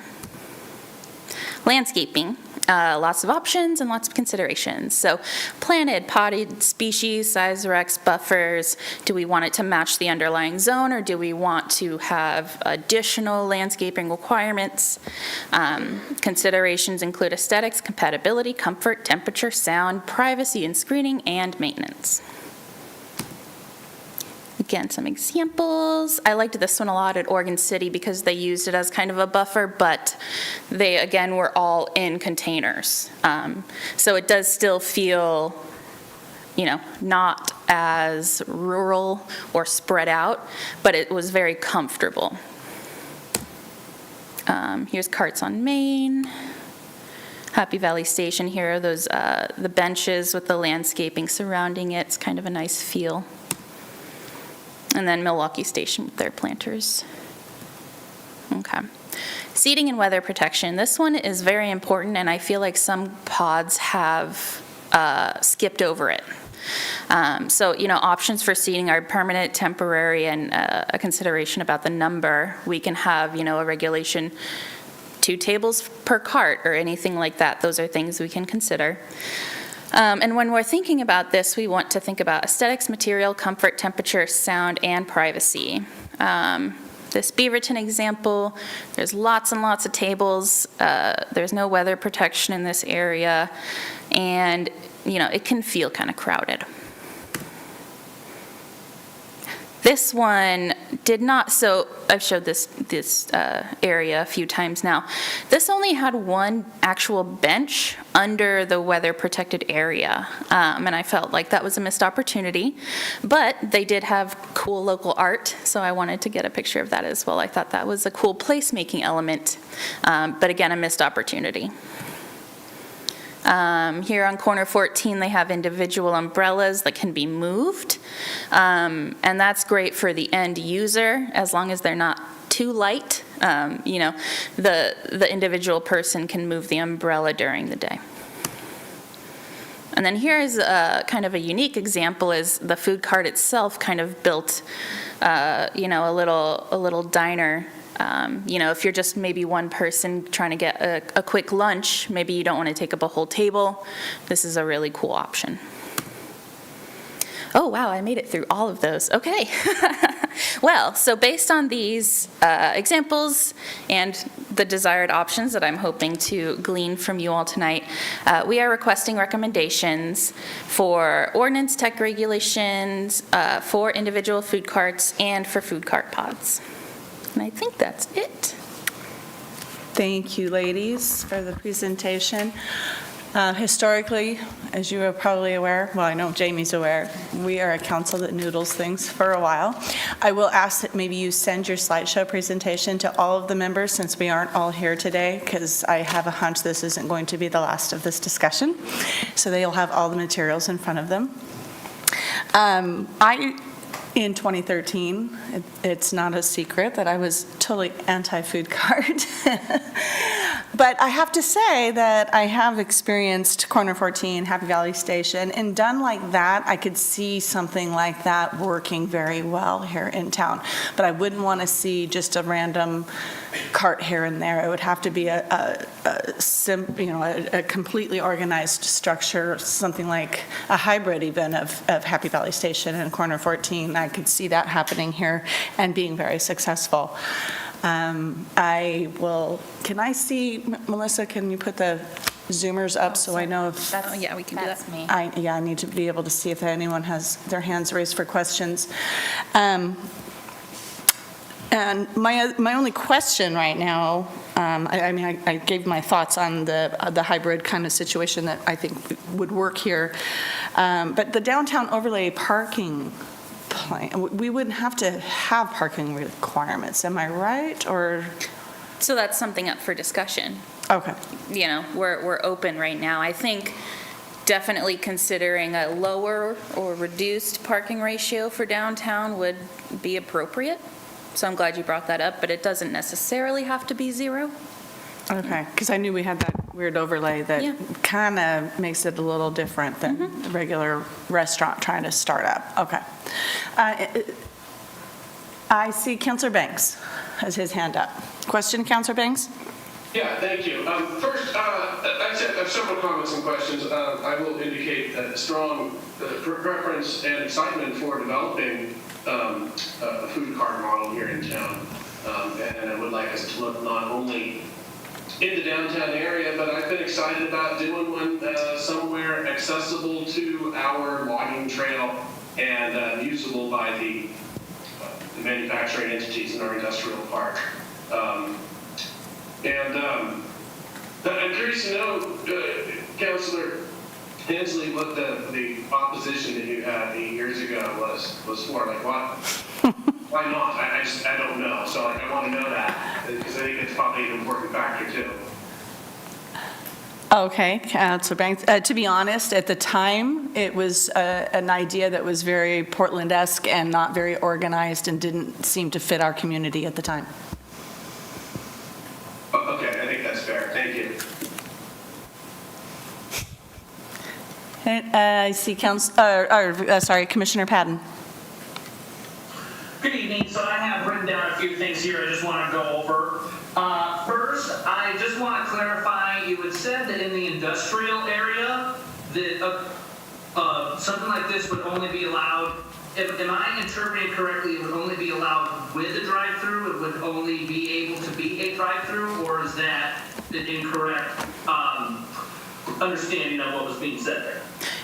Landscaping, lots of options and lots of considerations. So planted, potted species, size recs, buffers. Do we want it to match the underlying zone, or do we want to have additional landscaping requirements? Considerations include aesthetics, compatibility, comfort, temperature, sound, privacy and screening, and maintenance. Again, some examples. I liked this one a lot at Oregon City because they used it as kind of a buffer, but they, again, were all in containers. So it does still feel, not as rural or spread out, but it was very comfortable. Here's carts on Main. Happy Valley Station, here are those, the benches with the landscaping surrounding it. It's kind of a nice feel. And then Milwaukee Station with their planters. Okay. Seating and weather protection. This one is very important, and I feel like some pods have skipped over it. So, options for seating are permanent, temporary, and a consideration about the number. We can have, a regulation 2 tables per cart or anything like that. Those are things we can consider. And when we're thinking about this, we want to think about aesthetics, material, comfort, temperature, sound, and privacy. This Beaverton example, there's lots and lots of tables. There's no weather protection in this area. And, it can feel kind of crowded. This one did not, so I've showed this area a few times now. This only had one actual bench under the weather-protected area, and I felt like that was a missed opportunity. But they did have cool local art, so I wanted to get a picture of that as well. I thought that was a cool placemaking element, but again, a missed opportunity. Here on corner 14, they have individual umbrellas that can be moved, and that's great for the end user as long as they're not too light. The individual person can move the umbrella during the day. And then here is kind of a unique example is the food cart itself kind of built, a little diner. If you're just maybe one person trying to get a quick lunch, maybe you don't want to take up a whole table, this is a really cool option. Oh, wow, I made it through all of those. Okay. Well, so based on these examples and the desired options that I'm hoping to glean from you all tonight, we are requesting recommendations for ordinance tech regulations, for individual food carts, and for food cart pods. And I think that's it. Thank you, ladies, for the presentation. Historically, as you are probably aware, well, I know Jamie's aware, we are a council that noodles things for a while. I will ask that maybe you send your slideshow presentation to all of the members since we aren't all here today, because I have a hunch this isn't going to be the last of this discussion. So they'll have all the materials in front of them. In 2013, it's not a secret that I was totally anti-food cart. But I have to say that I have experienced Corner 14, Happy Valley Station, and done like that, I could see something like that working very well here in town. But I wouldn't want to see just a random cart here and there. It would have to be a completely organized structure, something like a hybrid even of Happy Valley Station and Corner 14. I could see that happening here and being very successful. Can I see, Melissa, can you put the Zoomers up so I know if... Yeah, we can do that. That's me. I need to be able to see if anyone has their hands raised for questions. And my only question right now, I gave my thoughts on the hybrid kind of situation that I think would work here. But the downtown overlay parking plan, we wouldn't have to have parking requirements, am I right? Or So that's something up for discussion. okay. We're open right now. I think definitely considering a lower or reduced parking ratio for downtown would be appropriate. So I'm glad you brought that up, but it doesn't necessarily have to be zero. Okay, because I knew we had that weird overlay that kind of makes it a little different than a regular restaurant trying to start up. Okay. I see Councilor Banks has his hand up. Question, Councilor Banks? Yeah, thank you. First, I have several comments and questions. I will indicate a strong preference and excitement for developing a food cart model here in town. And I would like us to look not only in the downtown area, but I've been excited about doing one somewhere accessible to our logging trail and usable by the manufacturing entities in our industrial park. I'm curious to know, Councilor Hensley, what the opposition that you had 8 years ago was for. Like, what? Why not? I don't know. So I want to know that because I think it's probably an important factor too. Okay, Councilor Banks. To be honest, at the time, it was an idea that was very Portland-esque and not very organized and didn't seem to fit our community at the time. Okay, I think that's fair. Thank you. I see Commissioner Padden. Good evening. So I have written down a few things here I just want to go over. First, I just want to clarify, you had said that in the industrial area that something like this would only be allowed, am I interpreting correctly, it would only be allowed with a drive-through, it would only be able to be a drive-through, or is that the incorrect understanding of what was being said there?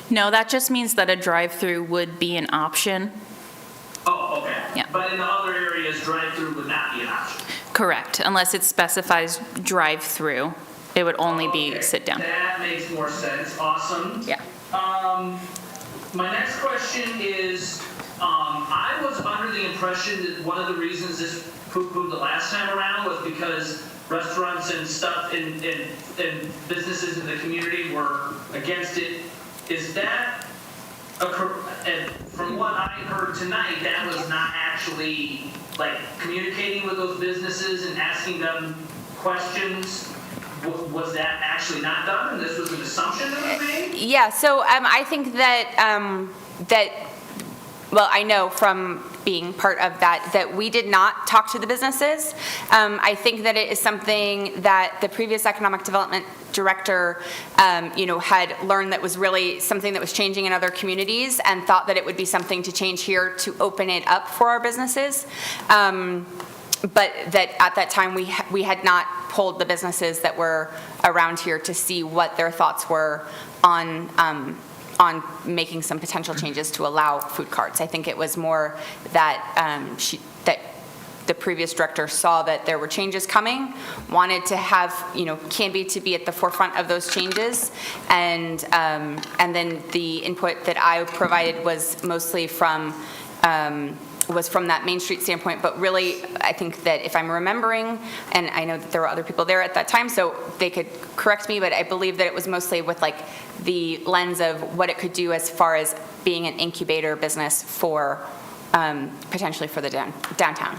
No, that just means that a drive-through would be an option. Oh, okay. Yeah. But in the other areas, drive-through would not be an option. Correct, unless it specifies drive-through, it would only be Okay, sit-down. That makes more sense. Awesome. Yeah. My next question is, I was under the impression that one of the reasons this poo-pooed the last time around was because restaurants and stuff and businesses in the community were against it. Is that, and from what I heard tonight, that was not actually like communicating with those businesses and asking them questions? Was that actually not done, and this was an assumption that was made? Yeah, so I think that, well, I know from being part of that we did not talk to the businesses. I think that it is something that the previous economic development director, had learned that was really something that was changing in other communities and thought that it would be something to change here to open it up for our businesses. But that at that time, we had not polled the businesses that were around here to see what their thoughts were on making some potential changes to allow food carts. I think it was more that that the previous director saw that there were changes coming, wanted to have Canby to be at the forefront of those changes, and then the input that I provided was mostly from that Main Street standpoint, but really, I think that if I'm remembering, and I know that there were other people there at that time, so they could correct me, but I believe that it was mostly with like the lens of what it could do as far as being an incubator business for, potentially for the downtown.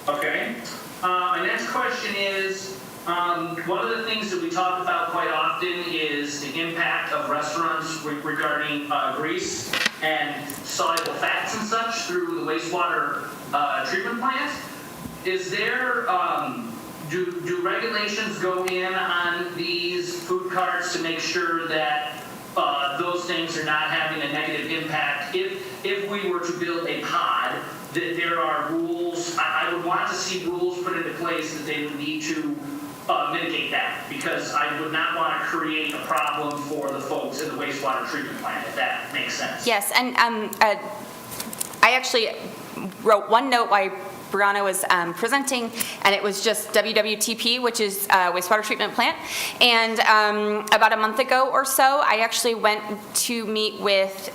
Okay. My next question is, one of the things that we talk about quite often is the impact of restaurants regarding grease and soluble fats and such through the wastewater treatment plant. Is there, do regulations go in on these food carts to make sure that those things are not having a negative impact? If we were to build a pod, that there are rules, I would want to see rules put into place that they would need to mitigate that, because I would not want to create a problem for the folks in the wastewater treatment plant, if that makes sense. Yes, and I actually wrote one note while Brianna was presenting, and it was just WWTP, which is wastewater treatment plant. And about a month ago or so, I actually went to meet with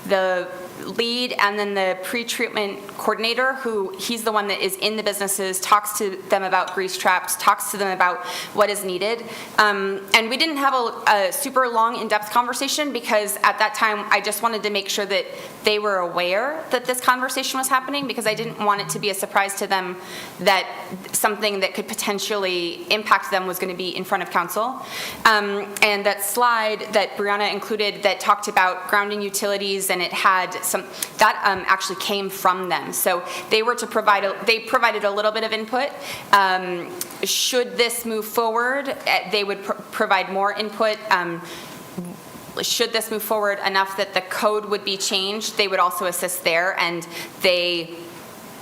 the lead and then the pre-treatment coordinator, who he's the one that is in the businesses, talks to them about grease traps, talks to them about what is needed. And we didn't have a super long in-depth conversation, because at that time I just wanted to make sure that they were aware that this conversation was happening, because I didn't want it to be a surprise to them that something that could potentially impact them was going to be in front of council. And that slide that Brianna included that talked about grounding utilities, and it had some, that actually came from them. So they were to provide, they provided a little bit of input. Should this move forward, they would provide more input. Should this move forward enough that the code would be changed, they would also assist there, and they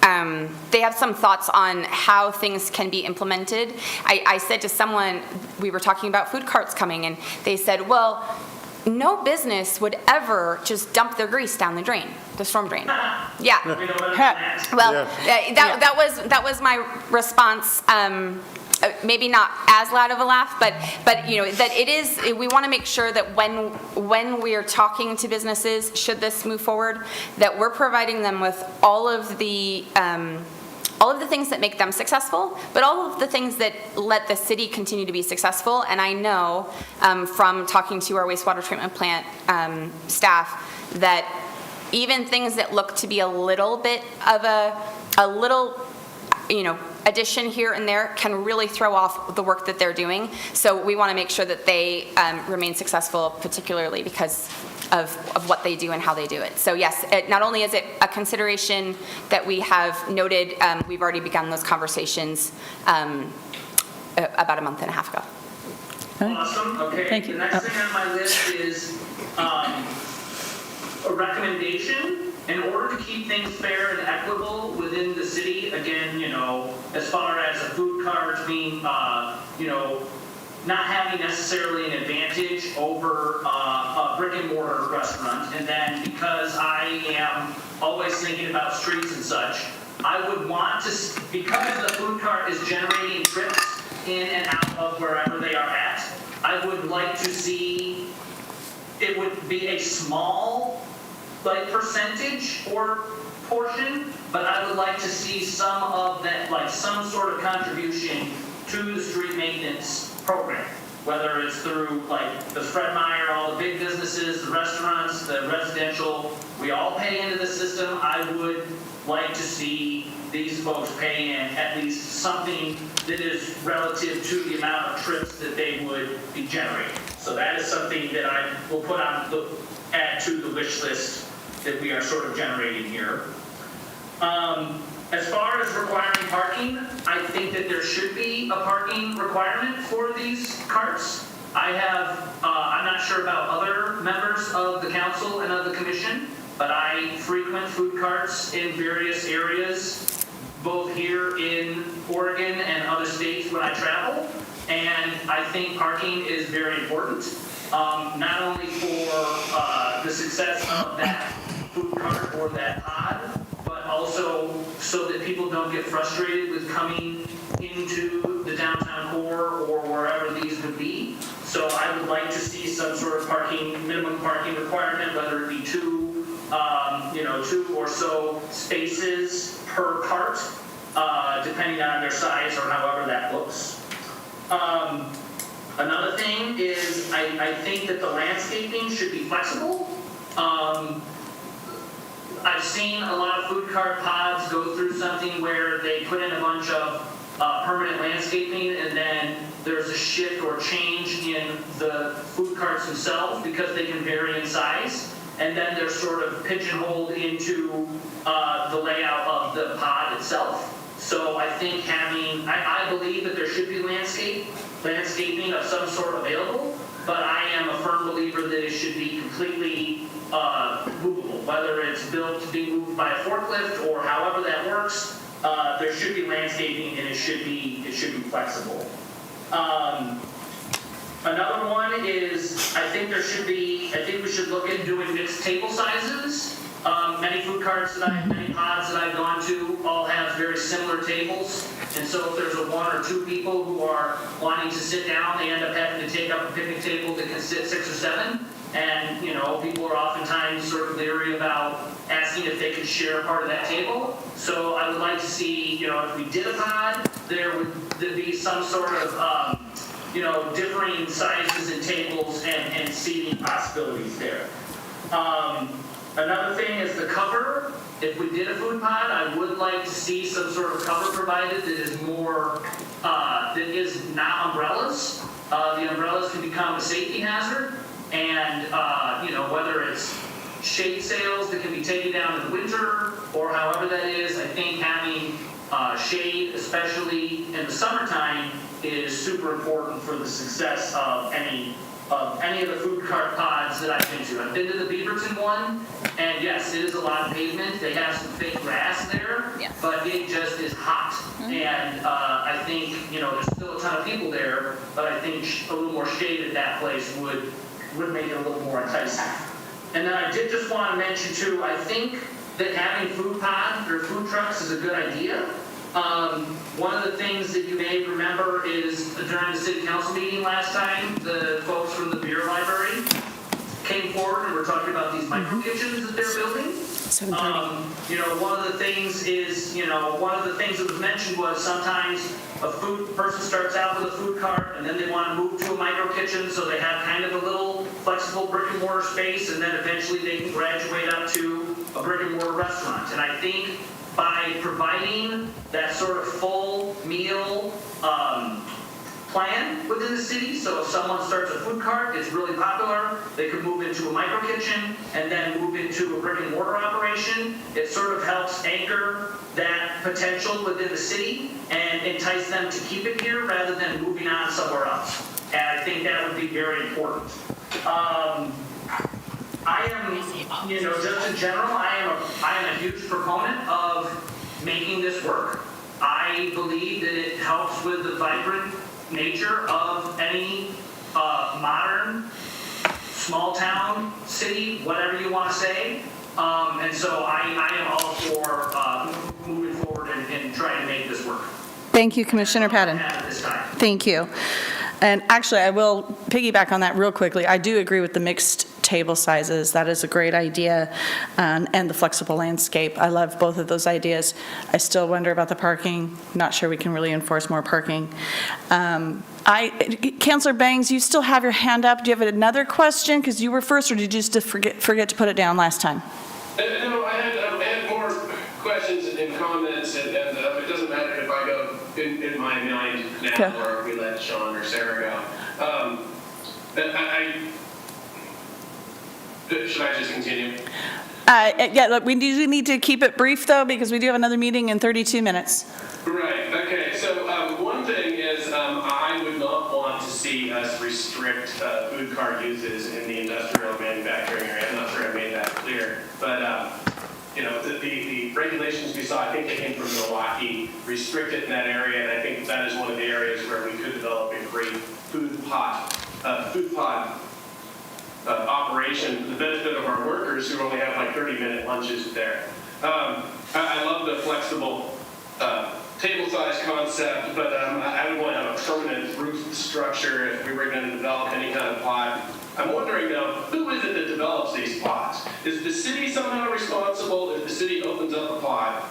have some thoughts on how things can be implemented. I said to someone, we were talking about food carts coming, and they said, well, no business would ever just dump their grease down the drain, the storm drain. Yeah. Well, that was my response. Maybe not as loud of a laugh, but that it is. We want to make sure that when we are talking to businesses, should this move forward, that we're providing them with all of the things that make them successful, but all of the things that let the city continue to be successful. And I know from talking to our wastewater treatment plant staff that even things that look to be a little bit of a little addition here and there can really throw off the work that they're doing. So we want to make sure that they remain successful, particularly because of what they do and how they do it. So yes, not only is it a consideration that we have noted, we've already begun those conversations about a month and a half ago. Awesome. Okay. Thank you. The next thing on my list is a recommendation. In order to keep things fair and equitable within the city, again, as far as a food cart being, not having necessarily an advantage over a brick and mortar restaurant. And then because I am always thinking about streets and such, I would want to, because the food cart is generating trips in and out of wherever they are at, I would like to see it would be a small percentage or portion, but I would like to see some of that, some sort of contribution to the street maintenance program, whether it's through the Fred Meyer, all the big businesses, the restaurants, the residential, we all pay into the system. I would like to see these folks pay in at least something that is relative to the amount of trips that they would be generating. So that is something that I will add to the wish list that we are sort of generating here. As far as requiring parking, I think that there should be a parking requirement for these carts. I'm not sure about other members of the council and of the commission, but I frequent food carts in various areas, both here in Oregon and other states when I travel, and I think parking is very important, not only for the success of that food cart or that pod, but also so that people don't get frustrated with coming into the downtown core or wherever these would be. So I would like to see some sort of minimum parking requirement, whether it be two or so spaces per cart, depending on their size or however that looks. Another thing is I think that the landscaping should be flexible. I've seen a lot of food cart pods go through something where they put in a bunch of permanent landscaping, and then there's a shift or change in the food carts themselves because they can vary in size, and then they're sort of pigeonholed into the layout of the pod itself. So I think I believe that there should be landscaping of some sort available, but I am a firm believer that it should be completely movable, whether it's built to be moved by a forklift or however that works. There should be landscaping, and it should be flexible. Another one is I think we should look at doing mixed table sizes. Many food carts many pods that I've gone to all have very similar tables, and so if there's one or two people who are wanting to sit down, they end up having to take up a picnic table that can sit 6 or 7. And, people are oftentimes sort of leery about asking if they could share a part of that table. So I would like to see, if we did a pod, there'd be some sort of, differing sizes and tables and seating possibilities there. Another thing is the cover. If we did a food pod, I would like to see some sort of cover provided that is more, that is not umbrellas. The umbrellas can become a safety hazard. And, whether it's shade sails that can be taken down in the winter or however that is, I think having shade, especially in the summertime, is super important for the success of any of the food cart pods that I've been to. I've been to the Beaverton one, and yes, it is a lot of pavement. They have some fake grass there, but it just is hot. And I think, there's still a ton of people there, but I think a little more shade at that place would make it a little more enticing. And then I did just want to mention too, I think that having food pods or food trucks is a good idea. One of the things that you may remember is during the city council meeting last time, the folks from the beer library came forward and were talking about these micro kitchens that they're building. One of the things that was mentioned was sometimes a food person starts out with a food cart and then they want to move to a micro kitchen, so they have kind of a little flexible brick and mortar space, and then eventually they can graduate up to a brick and mortar restaurant. And I think by providing that sort of full meal plan within the city, so if someone starts a food cart, it's really popular, they could move into a micro kitchen and then move into a brick and mortar operation. It sort of helps anchor that potential within the city and entice them to keep it here rather than moving on somewhere else. And I think that would be very important. I am, just in general, I am a huge proponent of making this work. I believe that it helps with the vibrant nature of any modern small town, city, whatever you want to say. And so I am all for moving forward and trying to make this work. Thank you, Commissioner Patton. At this time. Thank you. And actually, I will piggyback on that real quickly. I do agree with the mixed table sizes. That is a great idea, and the flexible landscape. I love both of those ideas. I still wonder about the parking. Not sure we can really enforce more parking. Councilor Bangs, you still have your hand up. Do you have another question? Because you were first, or did you just forget to put it down last time? No, I had more questions and comments, and it doesn't matter if I go in my mind now, Okay. or we let Sean or Sarah go. Should I just continue? Yeah, look, we do need to keep it brief, though, because we do have another meeting in 32 minutes. Right, okay, so one thing is I would not want to see us restrict food cart uses in the industrial manufacturing area. I'm not sure I made that clear, but you know, the regulations we saw, I think they came from Milwaukee, restrict it in that area, and I think that is one of the areas where we could develop a great food pod operation for the benefit of our workers who only have like 30-minute lunches there. I love the flexible table size concept, but I would want to have a permanent roof structure if we were going to develop any kind of pod. I'm wondering though, who is it that develops these pods? Is the city somehow responsible if the city opens up a pod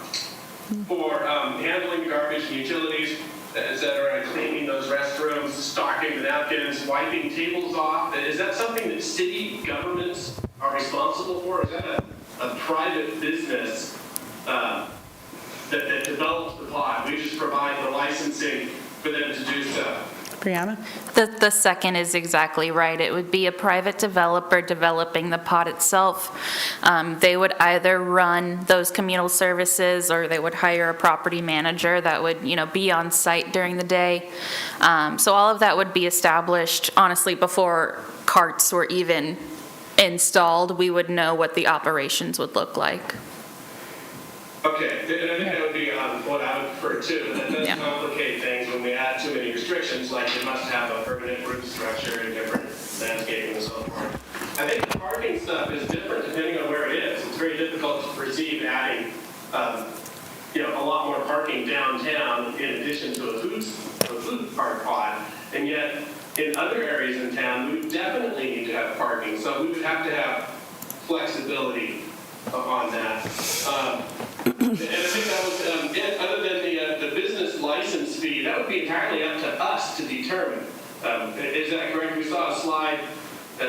for handling garbage and utilities, et cetera, cleaning those restrooms, stocking the napkins, wiping tables off? Is that something that city governments are responsible for? Is that a private business that develops the pod? We just provide the licensing for them to do so. Brianna? The second is exactly right. It would be a private developer developing the pod itself. They would either run those communal services, or they would hire a property manager that would, be on site during the day. So all of that would be established, honestly, before carts were even installed. We would know what the operations would look like. Okay, and I think that would be what I would prefer too, and that does complicate things when we add too many restrictions, like it must have a permanent roof structure and different landscaping and so forth. I think the parking stuff is different depending on where it is. It's very difficult to perceive adding, a lot more parking downtown in addition to a food cart pod, and yet in other areas in town, we would definitely need to have parking, so we would have to have flexibility on that. And I think that was it. Other than the business license fee, that would be entirely up to us to determine. Is that correct? We saw a slide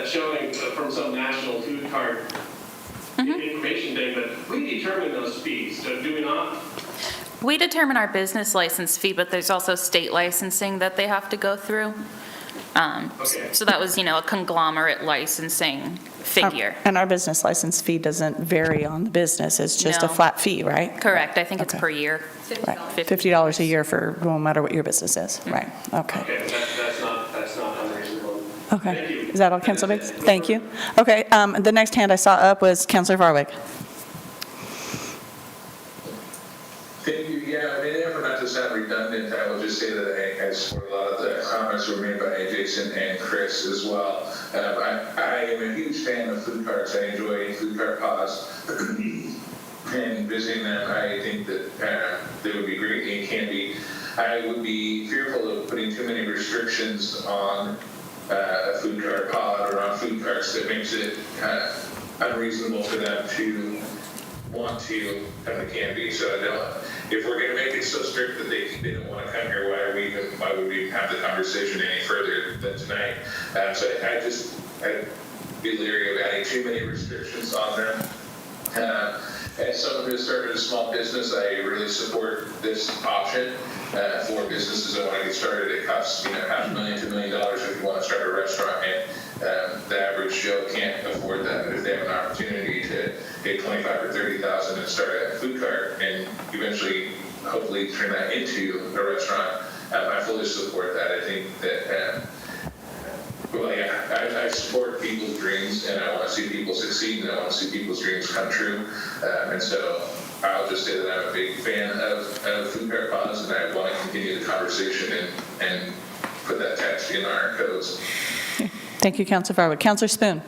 showing from some national food cart information thing, but we determine those fees, do we not? We determine our business license fee, but there's also state licensing that they have to go through. Okay. So that was, a conglomerate licensing figure. And our business license fee doesn't vary on the business. It's just a No. flat fee, right? Correct. I think it's Okay. per year. Right. $50 a year for no matter what your business is. Right. Okay. Okay, that's not unreasonable. Okay. Thank you. Is that all, Councilor Bates? Thank you. Okay, the next hand I saw up was Councilor Varwick. Thank you. Yeah, in an effort not to sound redundant, I will just say that I support a lot of the comments were made by Jason and Chris as well. I am a huge fan of food carts. I enjoy food cart pods and visiting them. I think that they would be great in Canby. I would be fearful of putting too many restrictions on a food cart pod or on food carts that makes it unreasonable for them to want to come to Canby. So if we're going to make it so strict that they don't want to come here, why would we even have the conversation any further than tonight? So I'd be leery of adding too many restrictions on them. As someone who started a small business, I really support this option for businesses that want to get started. It costs $500,000 to $1 million if you want to start a restaurant, and the average Joe can't afford that. But if they have an opportunity to get $25,000 or $30,000 and start a food cart and eventually, hopefully, turn that into a restaurant, I fully support that. I think that. I support people's dreams, and I want to see people succeed, and I want to see people's dreams come true. And so I'll just say that I'm a big fan of food cart pods, and I want to continue the conversation and put that text in our codes. Thank you, Councilor Farwood. Councilor Spoon.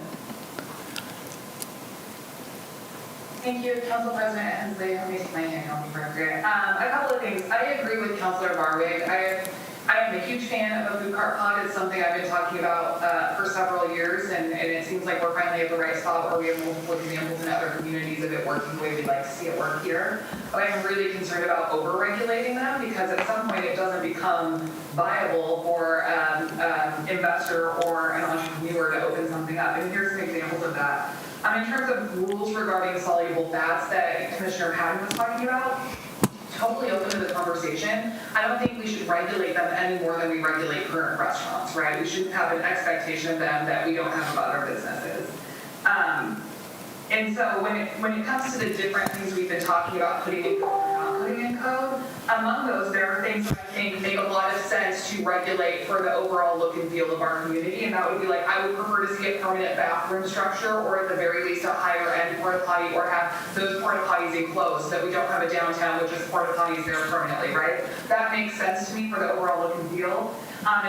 Thank you, Council President Hensley, for making my hand on the record. A couple of things. I agree with Councilor Barwig. I am a huge fan of a food cart pod. It's something I've been talking about for several years, and it seems like we're finally at the right spot where we have multiple examples in other communities of it working the way we'd like to see it work here. But I'm really concerned about over-regulating them, because at some point it doesn't become viable for investor or an entrepreneur to open something up. And here's some examples of that. In terms of rules regarding soluble fats that Commissioner Patton was talking about, totally open to the conversation. I don't think we should regulate them any more than we regulate current restaurants, right? We shouldn't have an expectation of them that we don't have of other businesses. And so when it comes to the different things we've been talking about putting in code or not putting in code, among those, there are things that I think make a lot of sense to regulate for the overall look and feel of our community, and that would be like, I would prefer to see a permanent bathroom structure, or at the very least a higher end porta potty, or have those porta potties enclosed, so that we don't have a downtown with just porta potties there permanently, right? That makes sense to me for the overall look and feel.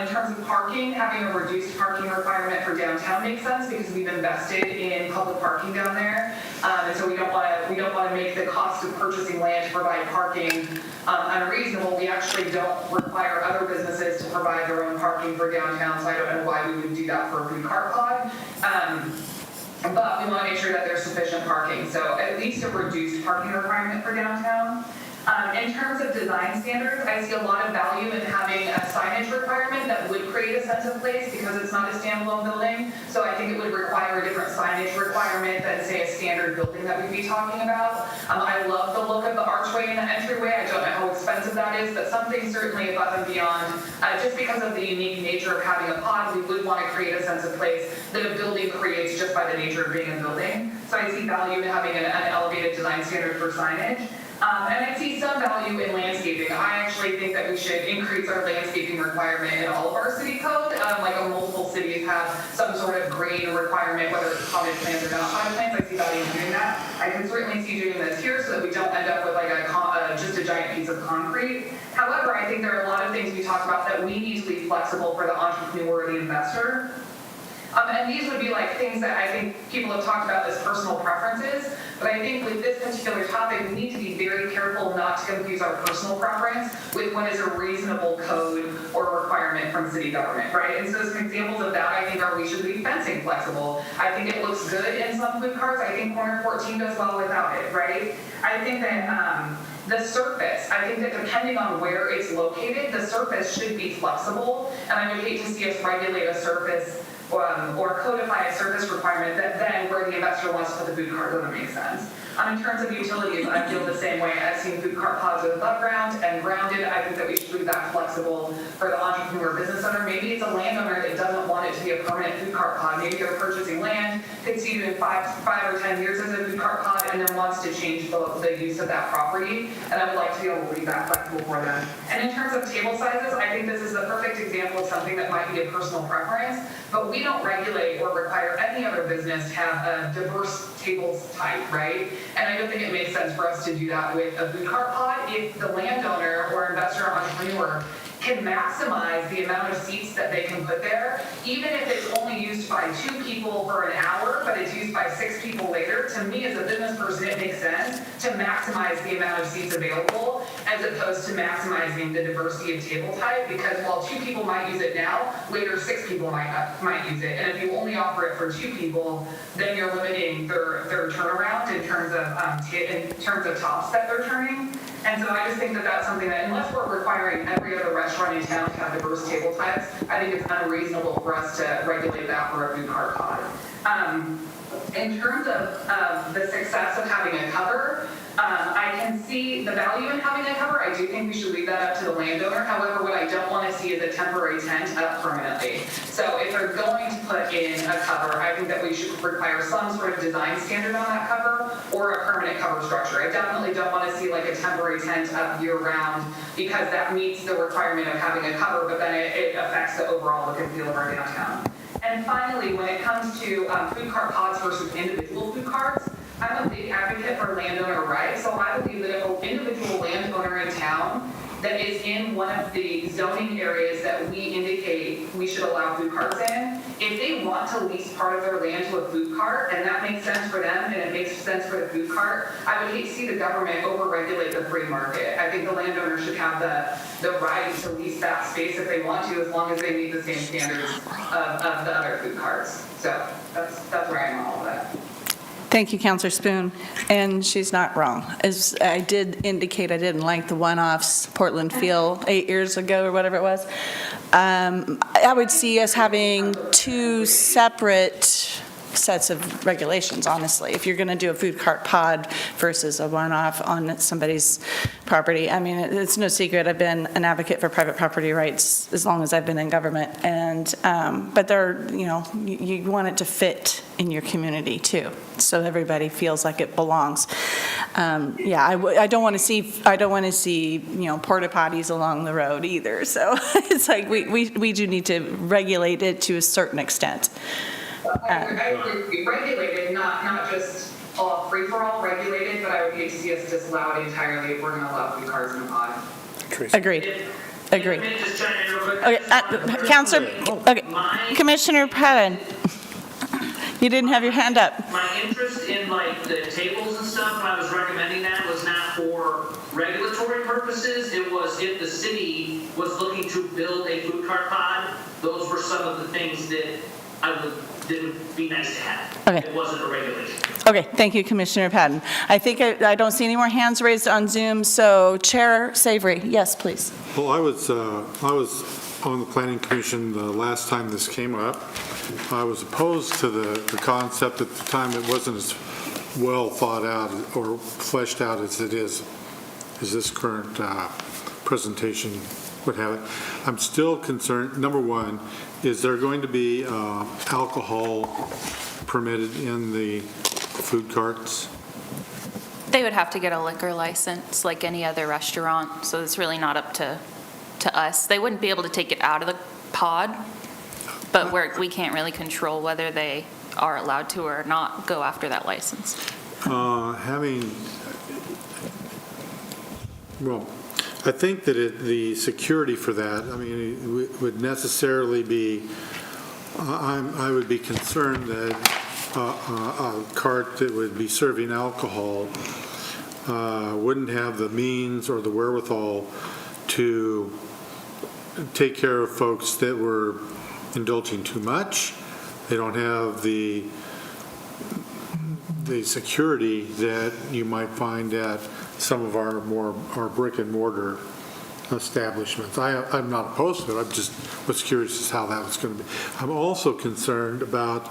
In terms of parking, having a reduced parking requirement for downtown makes sense, because we've invested in public parking down there, and so we don't want to make the cost of purchasing land to provide parking unreasonable. We actually don't require other businesses to provide their own parking for downtown, so I don't know why we would do that for a food cart pod. But we want to make sure that there's sufficient parking, so at least a reduced parking requirement for downtown. In terms of design standards, I see a lot of value in having a signage requirement that would create a sense of place, because it's not a standalone building. So I think it would require a different signage requirement than, say, a standard building that we'd be talking about. I love the look of the archway and the entryway. I don't know how expensive that is, but something certainly above and beyond. Just because of the unique nature of having a pod, we would want to create a sense of place that a building creates just by the nature of being a building. So I see value in having an elevated design standard for signage. And I see some value in landscaping. I actually think that we should increase our landscaping requirement in all of our city code. Like multiple cities have some sort of green requirement, whether it's potted plants or not potted plants. I see value in doing that. I can certainly see doing this here so that we don't end up with like just a giant piece of concrete. However, I think there are a lot of things we talked about that we need to be flexible for the entrepreneur or the investor. And these would be like things that I think people have talked about as personal preferences, but I think with this particular topic, we need to be very careful not to confuse our personal preference with what is a reasonable code or requirement from city government, right? And so some examples of that I think are we should be fencing flexible. I think it looks good in some food carts. I think corner 14 does well without it, right? I think that the surface, I think that depending on where it's located, the surface should be flexible, and I would hate to see us regulate a surface or codify a surface requirement that then where the investor wants to put the food cart doesn't make sense. In terms of utilities, I feel the same way. I've seen food cart pods with above ground and grounded. I think that we should leave that flexible for the entrepreneur business owner. Maybe it's a landowner that doesn't want it to be a permanent food cart pod. Maybe they're purchasing land, could see it in 5 or 10 years as a food cart pod, and then wants to change the use of that property. And I would like to be able to leave that flexible for them. And in terms of table sizes, I think this is the perfect example of something that might be a personal preference, but we don't regulate or require any other business to have a diverse tables type, right? And I don't think it makes sense for us to do that with a food cart pod. If the landowner or investor or entrepreneur can maximize the amount of seats that they can put there, even if it's only used by 2 people for an hour, but it's used by 6 people later, to me as a business person, it makes sense to maximize the amount of seats available as opposed to maximizing the diversity of table type, because while 2 people might use it now, later 6 people might use it. And if you only offer it for 2 people, then you're limiting their turnaround in terms of tops that they're turning. And so I just think that that's something that, unless we're requiring every other restaurant in town to have diverse table types, I think it's unreasonable for us to regulate that for a food cart pod. In terms of the success of having a cover, I can see the value in having a cover. I do think we should leave that up to the landowner. However, what I don't want to see is a temporary tent up permanently. So if they're going to put in a cover, I think that we should require some sort of design standard on that cover or a permanent cover structure. I definitely don't want to see like a temporary tent up year-round, because that meets the requirement of having a cover, but then it affects the overall look and feel of our downtown. And finally, when it comes to food cart pods versus individual food carts, I'm a big advocate for landowner rights. So I believe that if an individual landowner in town that is in one of the zoning areas that we indicate we should allow food carts in. If they want to lease part of their land to a food cart, and that makes sense for them, and it makes sense for the food cart, I would hate to see the government over-regulate the free market. I think the landowner should have the right to lease that space if they want to, as long as they meet the same standards of the other food carts. So that's where I am on all of that. Thank you, Counselor Spoon. And she's not wrong. As I did indicate, I didn't like the one-offs Portland Feel 8 years ago or whatever it was. I would see us having two separate sets of regulations, honestly. If you're going to do a food cart pod versus a one-off on somebody's property. I mean, it's no secret I've been an advocate for private property rights as long as I've been in government. And but there, you want it to fit in your community too, so everybody feels like it belongs. I don't want to see porta potties along the road either. So it's like we do need to regulate it to a certain extent. I would be regulated, not just all free-for-all regulated, but I would hate to see us disallow it entirely if we're going to allow food carts in a pod. Agreed. Agreed. Let me just chime in real quick. Okay, Counselor, okay, Commissioner Patton, you didn't have your hand up. My interest in like the tables and stuff, when I was recommending that, was not for regulatory purposes. It was if the city was looking to build a food cart pod, those were some of the things that that would be nice to have. Okay. It wasn't a regulation. Okay, thank you, Commissioner Patton. I think I don't see any more hands raised on Zoom, so Chair Savory, yes, please. Well, I was on the Planning Commission the last time this came up. I was opposed to the concept at the time. It wasn't as well thought out or fleshed out as it is, as this current presentation would have it. I'm still concerned, number one, is there going to be alcohol permitted in the food carts? They would have to get a liquor license like any other restaurant, so it's really not up to us. They wouldn't be able to take it out of the pod, but we can't really control whether they are allowed to or not go after that license. I think that the security for that, I mean, it would necessarily be, I would be concerned that a cart that would be serving alcohol wouldn't have the means or the wherewithal to take care of folks that were indulging too much. They don't have the security that you might find at some of our brick and mortar establishments. I'm not opposed to it. I just was curious as how that was going to be. I'm also concerned about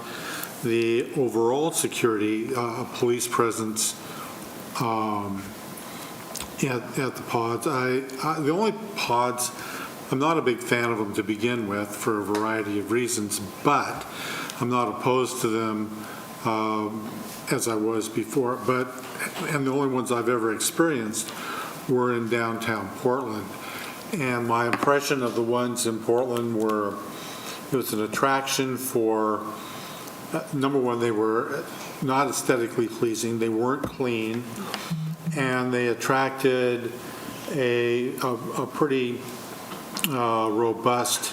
the overall security, police presence at the pods. The only pods, I'm not a big fan of them to begin with for a variety of reasons, but I'm not opposed to them as I was before. And the only ones I've ever experienced were in downtown Portland. And my impression of the ones in Portland it was an attraction for, number one, they were not aesthetically pleasing, they weren't clean, and they attracted a pretty robust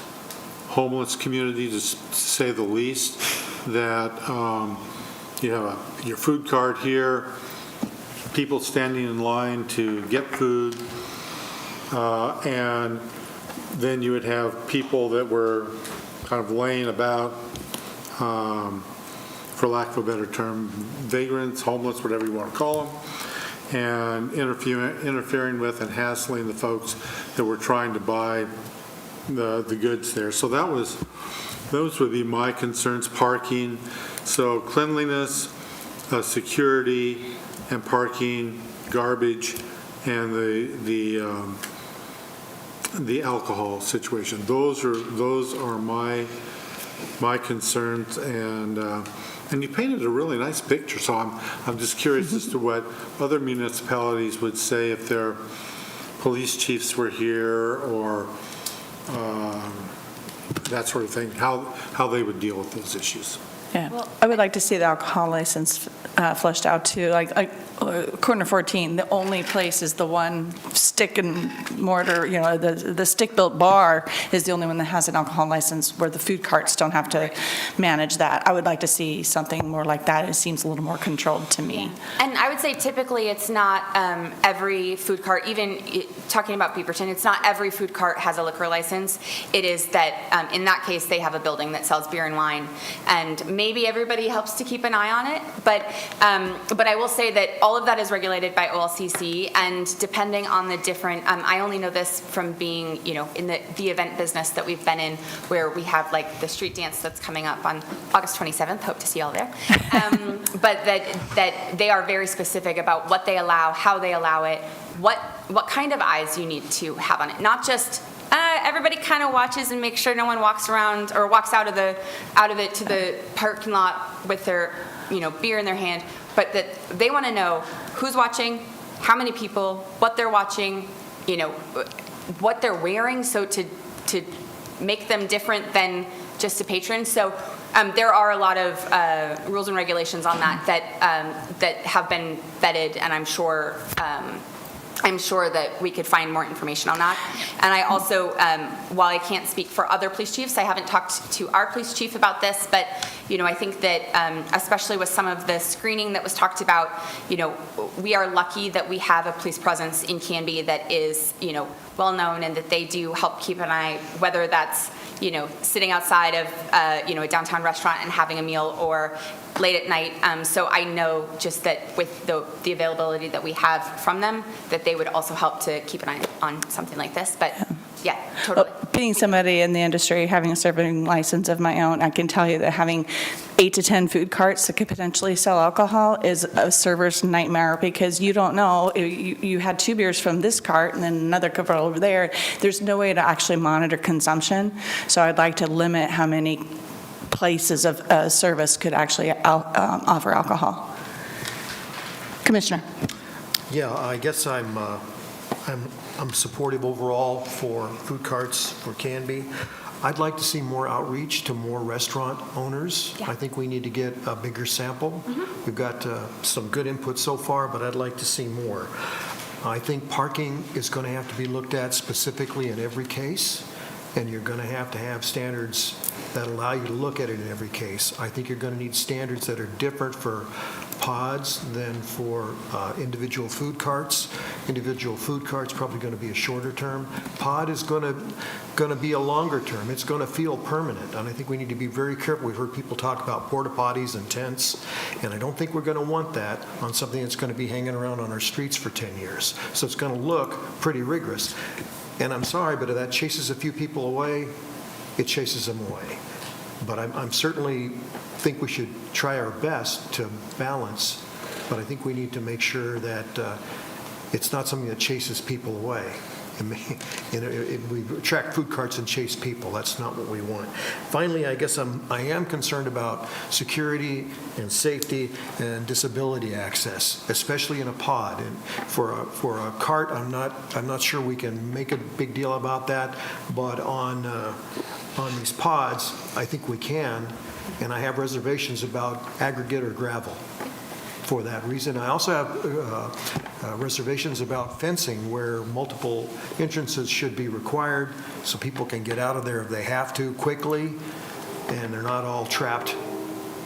homeless community, to say the least, that you have your food cart here, people standing in line to get food, and then you would have people that were kind of laying about, for lack of a better term, vagrants, homeless, whatever you want to call them, and interfering with and hassling the folks that were trying to buy the goods there. So those would be my concerns. Parking, so cleanliness, security, and parking, garbage, and the alcohol situation. Those are my concerns, and you painted a really nice picture. So I'm just curious as to what other municipalities would say if their police chiefs were here, or that sort of thing, how they would deal with those issues. Yeah, I would like to see the alcohol license fleshed out too. Like corner 14, the only place is the one stick and mortar, the stick-built bar is the only one that has an alcohol license where the food carts don't have to manage that. I would like to see something more like that. It seems a little more controlled to me. And I would say typically it's not every food cart, even talking about Beaverton, it's not every food cart has a liquor license. It is that in that case they have a building that sells beer and wine, and maybe everybody helps to keep an eye on it. But I will say that all of that is regulated by OLCC, and depending on the different, I only know this from being, in the event business that we've been in, where we have like the street dance that's coming up on August 27th. Hope to see you all there. But that they are very specific about what they allow, how they allow it, what kind of eyes you need to have on it. Not just everybody kind of watches and makes sure no one walks around or walks out of it to the parking lot with their beer in their hand, but that they want to know who's watching, how many people, what they're watching, what they're wearing, so to make them different than just a patron. So there are a lot of rules and regulations on that have been vetted, and I'm sure that we could find more information on that. And I also, while I can't speak for other police chiefs, I haven't talked to our police chief about this, but I think that especially with some of the screening that was talked about, we are lucky that we have a police presence in Canby that is, well known, and that they do help keep an eye, whether that's sitting outside of a downtown restaurant and having a meal, or late at night. So I know just that with the availability that we have from them, that they would also help to keep an eye on something like this. But yeah, totally. Being somebody in the industry, having a serving license of my own, I can tell you that having 8 to 10 food carts that could potentially sell alcohol is a server's nightmare, because you don't know, you had 2 beers from this cart and then another couple over there. There's no way to actually monitor consumption. So I'd like to limit how many places of service could actually offer alcohol. Commissioner. Yeah, I guess I'm supportive overall for food carts for Canby. I'd like to see more outreach to more restaurant owners. Yeah. I think we need to get a bigger sample. We've got some good input so far, but I'd like to see more. I think parking is going to have to be looked at specifically in every case, and you're going to have standards that allow you to look at it in every case. I think you're going to need standards that are different for pods than for individual food carts. Individual food carts probably going to be a shorter term. Pod is going to be a longer term. It's going to feel permanent, and I think we need to be very careful. We've heard people talk about porta potties and tents, and I don't think we're going to want that on something that's going to be hanging around on our streets for 10 years. So it's going to look pretty rigorous. And I'm sorry, but if that chases a few people away, it chases them away. But I'm certainly think we should try our best to balance, but I think we need to make sure that it's not something that chases people away. We attract food carts and chase people. That's not what we want. Finally, I guess I am concerned about security and safety and disability access, especially in a pod. And for a cart, I'm not sure we can make a big deal about that, but on these pods, I think we can, and I have reservations about aggregate or gravel for that reason. I also have reservations about fencing, where multiple entrances should be required so people can get out of there if they have to quickly, and they're not all trapped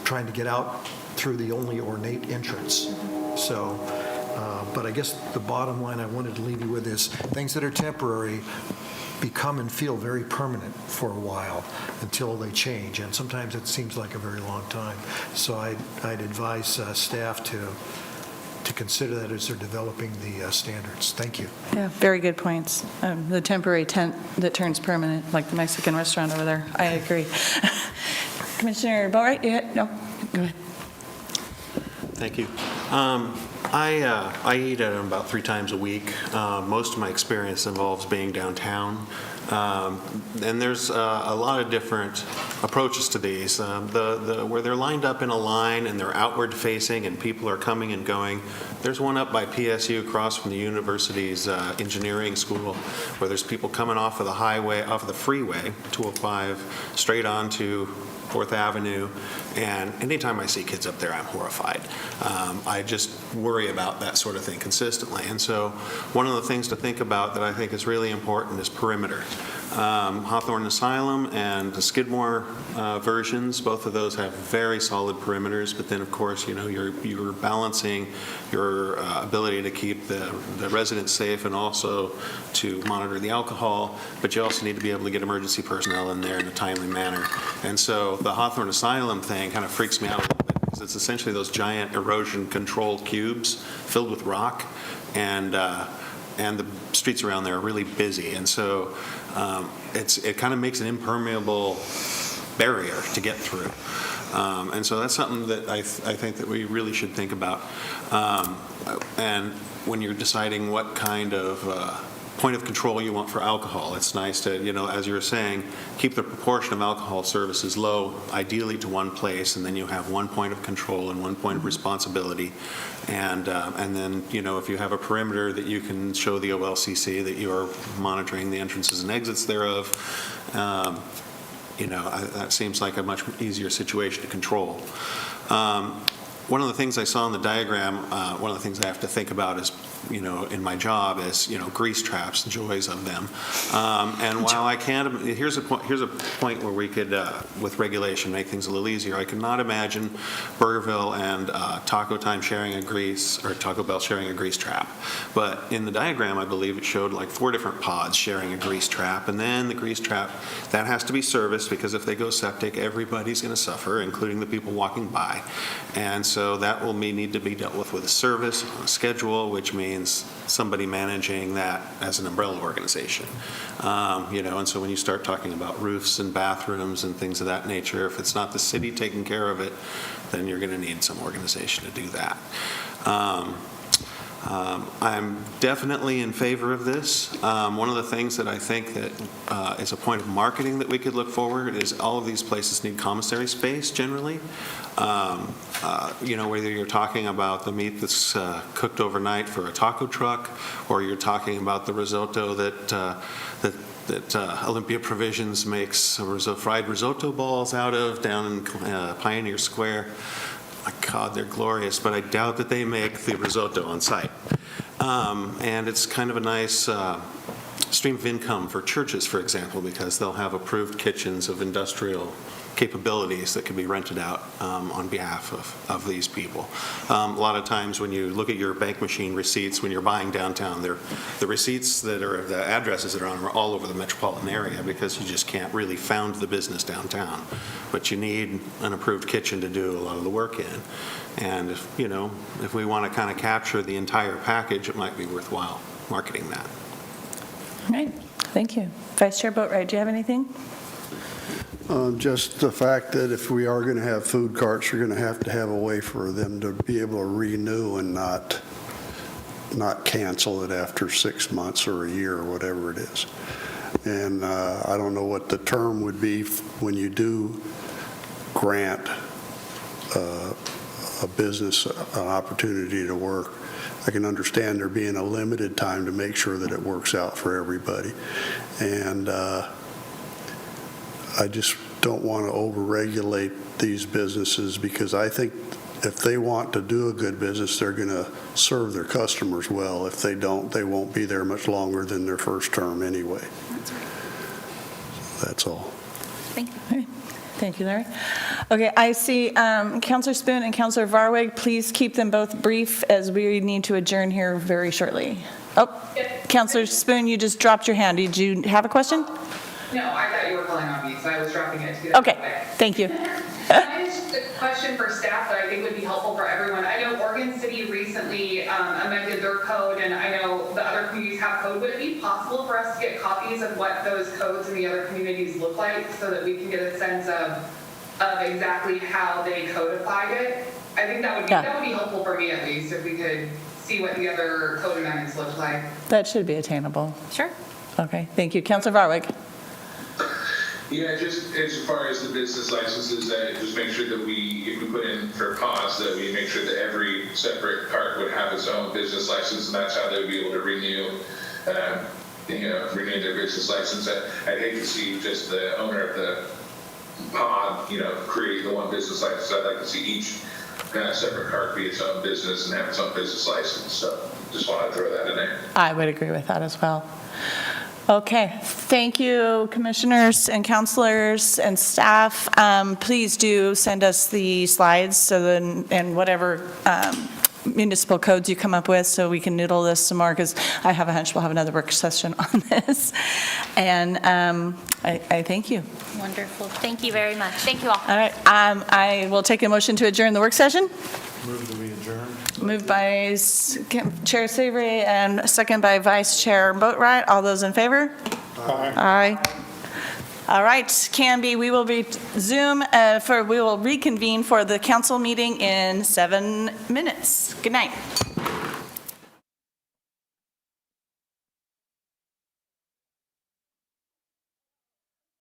trying to get out through the only ornate entrance. So, but I guess the bottom line I wanted to leave you with is things that are temporary become and feel very permanent for a while until they change, and sometimes it seems like a very long time. So I'd advise staff to consider that as they're developing the standards. Thank you. Yeah, very good points. The temporary tent that turns permanent, like the Mexican restaurant over there. I agree. Commissioner Boatwright, no? Go ahead. Thank you. I eat at about 3 times a week. Most of my experience involves being downtown. And there's a lot of different approaches to these. Where they're lined up in a line and they're outward facing and people are coming and going. There's one up by PSU across from the university's engineering school where there's people coming off of the highway, off of the freeway, 205, straight onto 4th Avenue, and anytime I see kids up there, I'm horrified. I just worry about that sort of thing consistently. And so one of the things to think about that I think is really important is perimeter. Hawthorne Asylum and the Skidmore versions, both of those have very solid perimeters, but then of course, you're balancing your ability to keep the residents safe and also to monitor the alcohol, but you also need to be able to get emergency personnel in there in a timely manner. And so the Hawthorne Asylum thing kind of freaks me out a little bit because it's essentially those giant erosion-controlled cubes filled with rock, and the streets around there are really busy. And so it kind of makes an impermeable barrier to get through. And so that's something that I think that we really should think about. And when you're deciding what kind of point of control you want for alcohol, it's nice to, as you were saying, keep the proportion of alcohol services low, ideally to one place, and then you have one point of control and one point of responsibility. And then, if you have a perimeter that you can show the OLCC that you are monitoring the entrances and exits thereof, that seems like a much easier situation to control. One of the things I saw in the diagram, one of the things I have to think about is, in my job is, grease traps, the joys of them. And while I can't, here's a point where we could, with regulation, make things a little easier. I cannot imagine Burgerville and Taco Time sharing a grease, or Taco Bell sharing a grease trap. But in the diagram, I believe it showed like 4 different pods sharing a grease trap. And then the grease trap, that has to be serviced because if they go septic, everybody's going to suffer, including the people walking by. And so that will need to be dealt with a service, on a schedule, which means somebody managing that as an umbrella organization. And so when you start talking about roofs and bathrooms and things of that nature, if it's not the city taking care of it, then you're going to need some organization to do that. I'm definitely in favor of this. One of the things that I think that is a point of marketing that we could look forward is all of these places need commissary space generally. Whether you're talking about the meat that's cooked overnight for a taco truck, or you're talking about the risotto that Olympia Provisions makes fried risotto balls out of down in Pioneer Square. My God, they're glorious, but I doubt that they make the risotto on site. And it's kind of a nice stream of income for churches, for example, because they'll have approved kitchens of industrial capabilities that can be rented out on behalf of these people. A lot of times when you look at your bank machine receipts when you're buying downtown, the receipts that are, the addresses that are on are all over the metropolitan area because you just can't really found the business downtown. But you need an approved kitchen to do a lot of the work in. And if we want to kind of capture the entire package, it might be worthwhile marketing that. All right, thank you. Vice Chair Boatwright, do you have anything? Just the fact that if we are going to have food carts, you're going to have a way for them to be able to renew and not cancel it after 6 months or a year or whatever it is. And I don't know what the term would be when you do grant a business an opportunity to work. I can understand there being a limited time to make sure that it works out for everybody. And I just don't want to overregulate these businesses because I think if they want to do a good business, they're going to serve their customers well. If they don't, they won't be there much longer than their first term anyway. That's right. So that's all. Thank you. All right. Thank you, Larry. Okay, I see Councilor Spoon and Councilor Varwig. Please keep them both brief as we need to adjourn here very shortly. Oh, Councilor Spoon, you just dropped your hand. Did you have a question? No, I thought you were calling on me, so I was dropping it to get out of the way. Okay, thank you. I just a question for staff that I think would be helpful for everyone. I know Oregon City recently amended their code, and I know the other communities have code. Would it be possible for us to get copies of what those codes in the other communities look like so that we can get a sense of exactly how they codified it? I think that would be helpful for me at least if we could see what the other code amendments look like. That should be attainable. Sure. Okay, thank you. Councilor Varwig. Yeah, just as far as the business licenses, just make sure that if we put in for pause, that we make sure that every separate cart would have its own business license, and that's how they would be able to renew their business license. I'd hate to see just the owner of the pod, create the one business license. I'd like to see each separate cart be its own business and have its own business license. So just want to throw that in there. I would agree with that as well. Okay, thank you, commissioners and counselors and staff. Please do send us the slides and whatever municipal codes you come up with so we can noodle this some more, because I have a hunch we'll have another work session on this. And I thank you. Wonderful. Thank you very much. Thank you all. All right, I will take a motion to adjourn the work session. Move to be adjourned. Moved by Chair Savory and second by Vice Chair Boatright. All those in favor? Aye. All right, Canby, we will reconvene for the council meeting in 7 minutes. Good night.